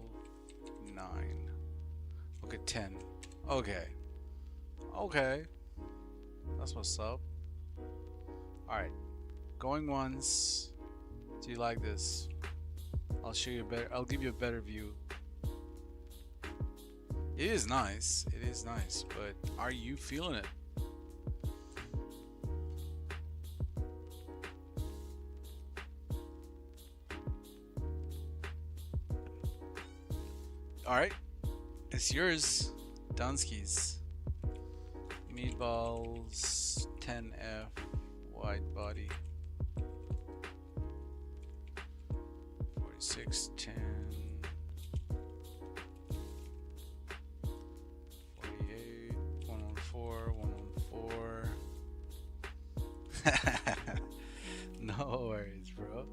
9. Okay, 10. Okay. Okay. That's what's up. Alright. Going once. Do you like this? I'll show you a better, I'll give you a better view. It is nice, but are you feeling it? Alright, it's yours, Dunsky's. Meatballs, 10F, wide body. 610 48 114 114. No worries, bro.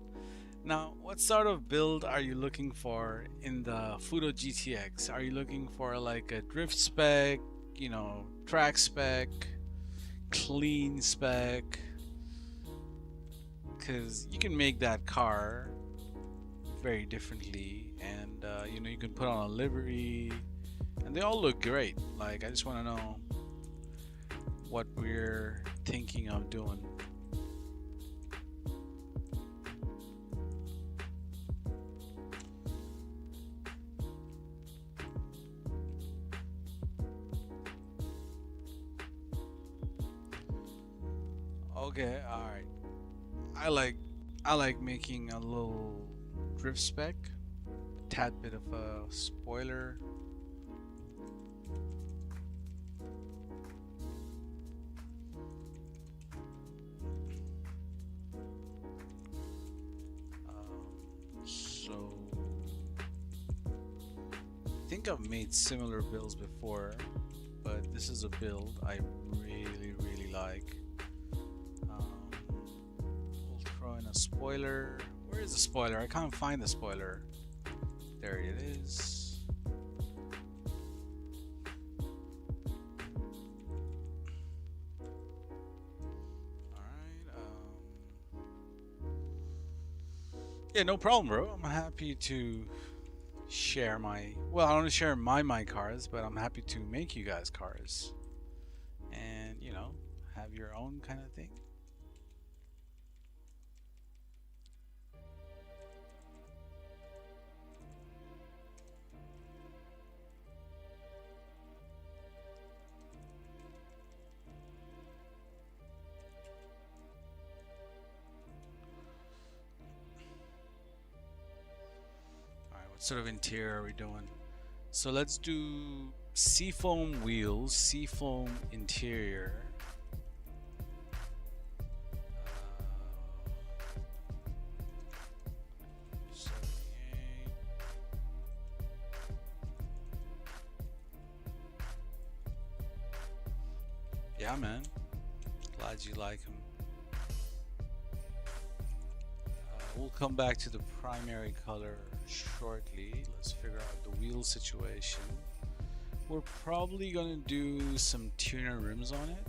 Now, what sort of build are you looking for in the Futo GTX? Are you looking for like a drift spec, you know, track spec, clean spec? Because you can make that car very differently, and you know, you can put on a livery and they all look great. Like, I just want to know what we're thinking of doing. Okay, all right. I like making a little drift spec, a tad bit of a spoiler. So I think I've made similar builds before, but this is a build I really like. We'll throw in a spoiler. Where is the spoiler? I can't find the spoiler. There it is. Alright, yeah, no problem, bro. I'm happy to share my, well, I don't share my cars, but I'm happy to make you guys cars. And, you know, have your own kind of thing. What sort of interior are we doing? So let's do seafoam wheels, seafoam interior. Yeah, man. Glad you like them. We'll come back to the primary color shortly. Let's figure out the wheel situation. We're probably gonna do some tuner rims on it.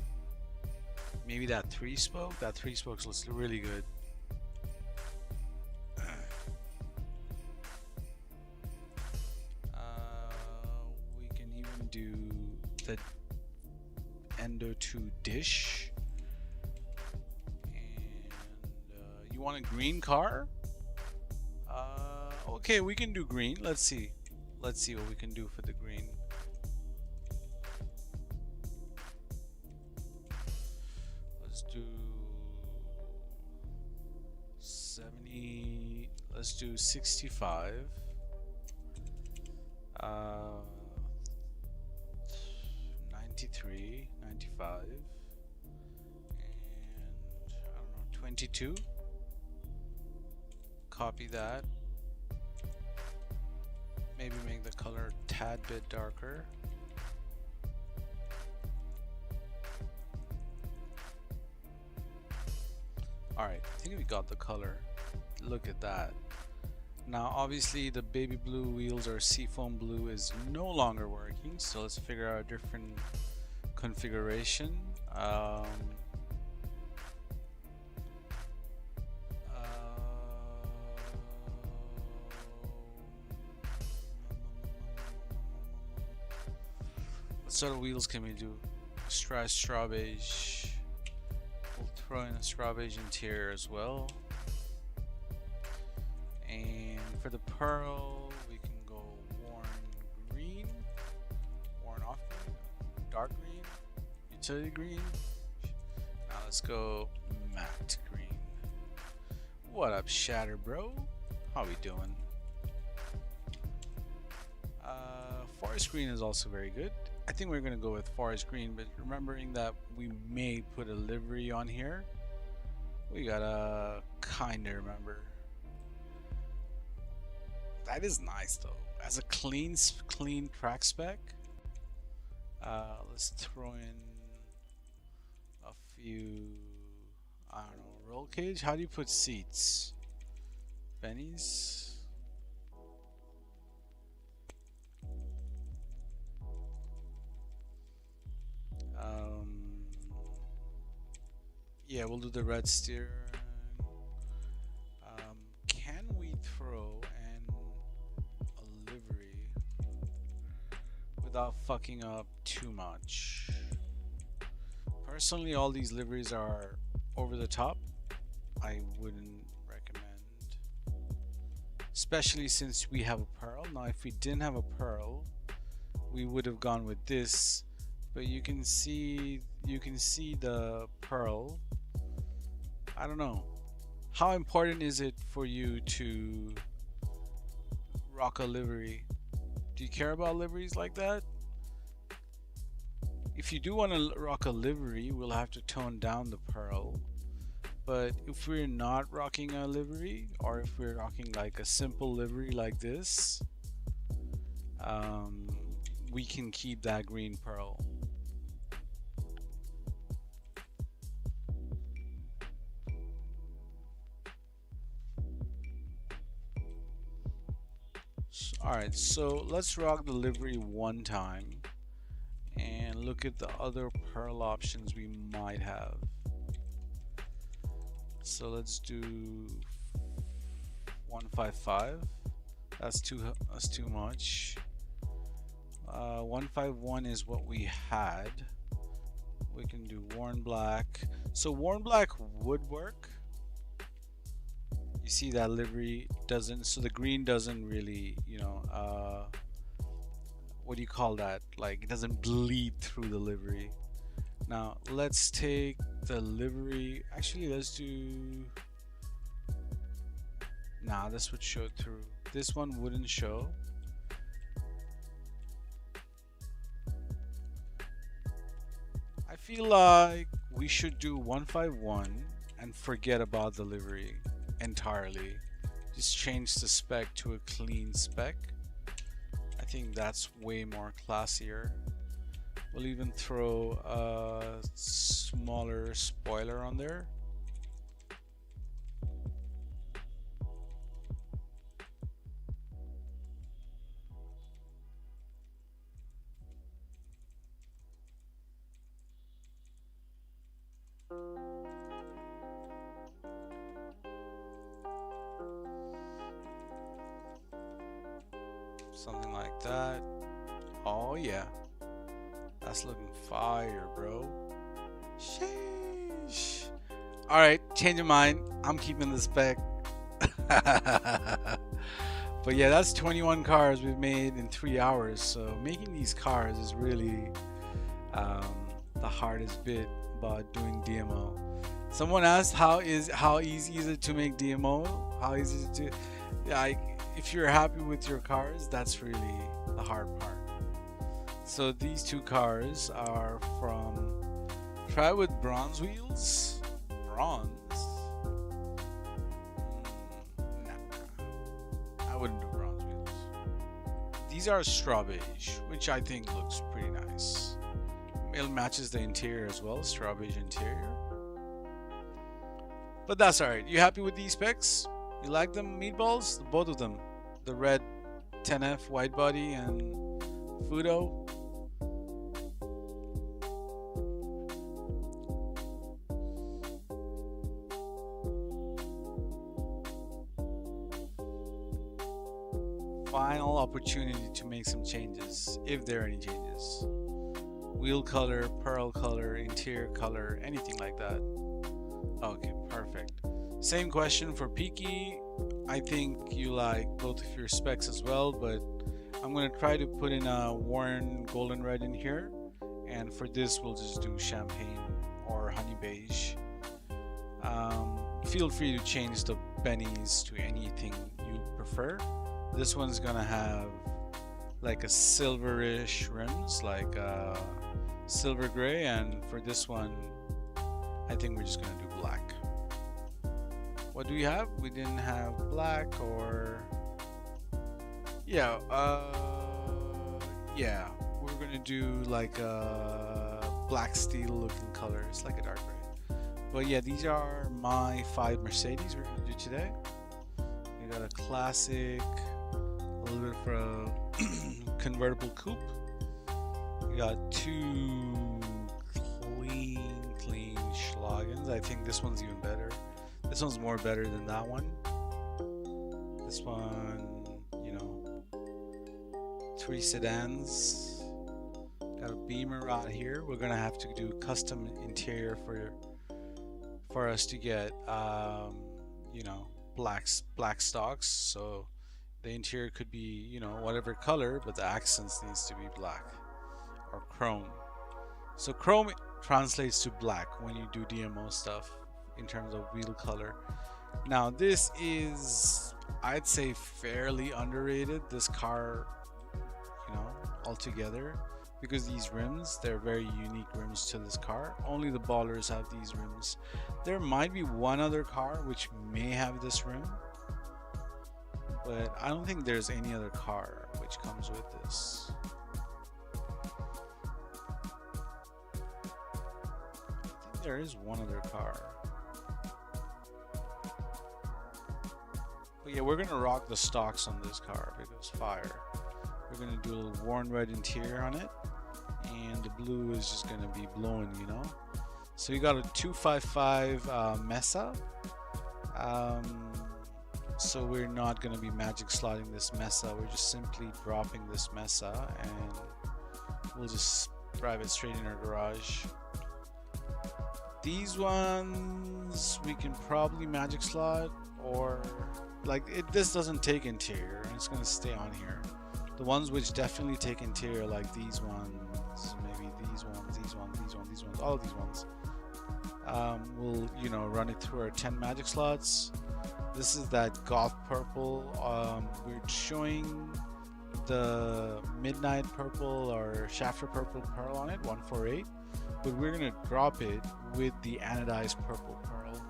Maybe that 3-spoke. That 3-spoke looks really good. We can even do the Endo 2 dish. You want a green car? Okay, we can do green. Let's see what we can do for the green. Let's do 70. Let's do 65. 93, 95, and I don't know, 22. Copy that. Maybe make the color a tad bit darker. Alright, I think we got the color. Look at that. Now obviously the baby blue wheels or seafoam blue is no longer working, so let's figure out a different configuration. What sort of wheels can we do? Straw beige. We'll throw in a straw beige interior as well. And for the pearl, we can go worn green, worn off green, dark green, utility green. Now let's go matte green. What up, Shatter bro? How we doing? Forest green is also very good. I think we're gonna go with forest green, but remembering that we may put a livery on here, we gotta kinda remember. That is nice though. As a clean track spec, let's throw in a few, I don't know, roll cage. How do you put seats? Bennies. Yeah, we'll do the red steer. Can we throw in a livery without fucking up too much? Personally, all these liveries are over the top. I wouldn't recommend, especially since we have a pearl. Now, if we didn't have a pearl, we would have gone with this. But you can see the pearl I don't know. How important is it for you to rock a livery? Do you care about liveries like that? If you do want to rock a livery, we'll have to tone down the pearl. But if we're not rocking a livery, or if we're rocking like a simple livery like this, we can keep that green pearl. Alright, so let's rock the livery one time and look at the other pearl options we might have. So let's do 155. That's too much. 151 is what we had. We can do worn black. So worn black would work. You see that livery doesn't, so the green doesn't really, you know, what do you call that? Like, it doesn't bleed through the livery. Now let's take the livery. Actually, let's do. Nah, this would show through. This one wouldn't show. I feel like we should do 151 and forget about the livery entirely. Just change the spec to a clean spec. I think that's way more classier. We'll even throw a smaller spoiler on there. Something like that. Oh yeah, that's looking fire, bro. Sheesh. All right, change of mind. I'm keeping the spec. But yeah, that's 21 cars we've made in 3 hours. So making these cars is really the hardest bit about doing DMO. Someone asked how easy is it to make DMO? How easy is it to? Yeah, if you're happy with your cars, that's really the hard part. So these two cars are from Try with bronze wheels. Bronze? Nah, I wouldn't do bronze wheels. These are straw beige, which I think looks pretty nice. It matches the interior as well, straw beige interior. But that's alright. You happy with these specs? You like them, meatballs? Both of them. The red 10F white body and Fudo. Final opportunity to make some changes, if there are any changes. Wheel color, pearl color, interior color, anything like that. Okay, perfect. Same question for Peaky. I think you like both of your specs as well, but I'm going to try to put in a worn golden red in here. And for this, we'll just do champagne or honey beige. Feel free to change the bennies to anything you prefer. This one's going to have like a silverish rims, like silver gray. And for this one, I think we're just going to do black. What do we have? We didn't have black or yeah, we're gonna do like a black steel looking color. It's like a dark gray. But yeah, these are my 5 Mercedes we're gonna do today. We got a classic, a little bit for a convertible coupe. We got 2 clean Schlagens. I think this one's even better. This one's more better than that one. This one, you know, 3 sedans. Got a Beamer out here. We're gonna have to do custom interior for us to get, you know, black stocks. So the interior could be, you know, whatever color, but the accents needs to be black or chrome. So chrome translates to black when you do DMO stuff. in terms of wheel color. Now this is, I'd say, fairly underrated, this car, you know, altogether, because these rims, they're very unique rims to this car. Only the ballers have these rims. There might be one other car which may have this rim, but I don't think there's any other car which comes with this. I think there is one other car. But yeah, we're gonna rock the stocks on this car because fire. We're gonna do a little worn red interior on it, and the blue is just gonna be blowing, you know. So we got a 255 Mesa. So we're not gonna be magic slotting this Mesa. We're just simply dropping this Mesa, and we'll just drive it straight in our garage. These ones we can probably magic slot, or like this doesn't take interior, and it's gonna stay on here. The ones which definitely take interior, like these ones, maybe these ones, these ones, these ones, these ones, all of these ones, we'll, you know, run it through our 10 magic slots. This is that goth purple. We're showing the midnight purple or shafter purple pearl on it, 148, but we're gonna drop it with the anodized purple pearl.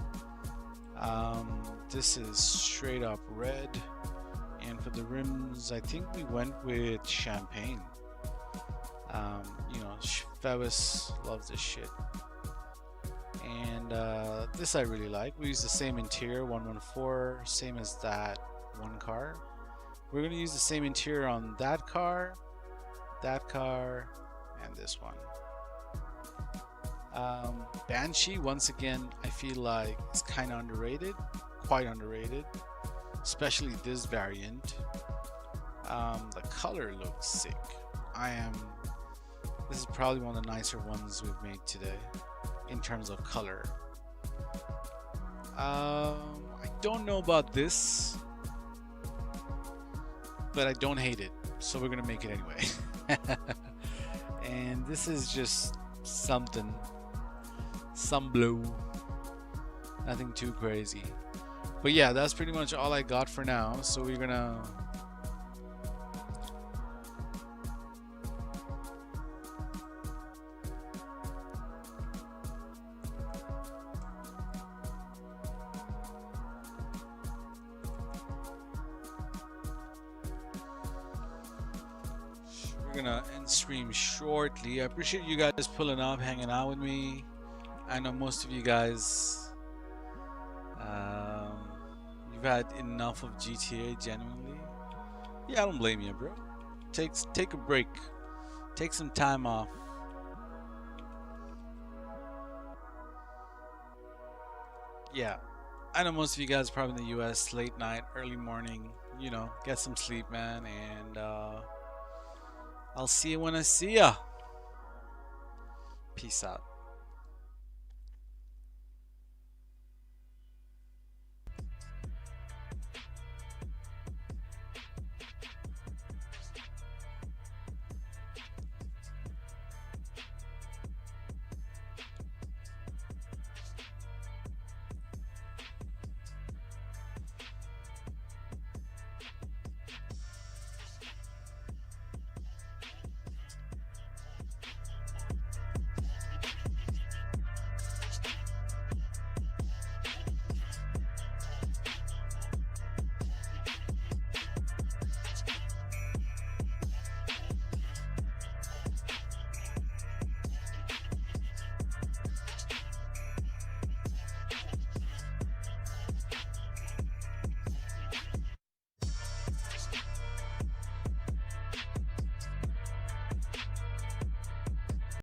This is straight up red. And for the rims, I think we went with champagne. You know, Fevis loves this shit. And this I really like. We use the same interior, 114, same as that one car. We're gonna use the same interior on that car, and this one. Banshee, once again, I feel like it's kind of underrated, quite underrated. Especially this variant. The color looks sick. This is probably one of the nicer ones we've made today in terms of color. I don't know about this, but I don't hate it, so we're gonna make it anyway. And this is just something, some blue, nothing too crazy. But yeah, that's pretty much all I got for now. So we're gonna end stream shortly. I appreciate you guys pulling up, hanging out with me. I know most of you guys you've had enough of GTA, genuinely. Yeah, I don't blame you, bro. Take a break. Take some time off. Yeah, I know most of you guys are probably in the US, late night, early morning. You know, get some sleep, man, and I'll see you when I see ya. Peace out.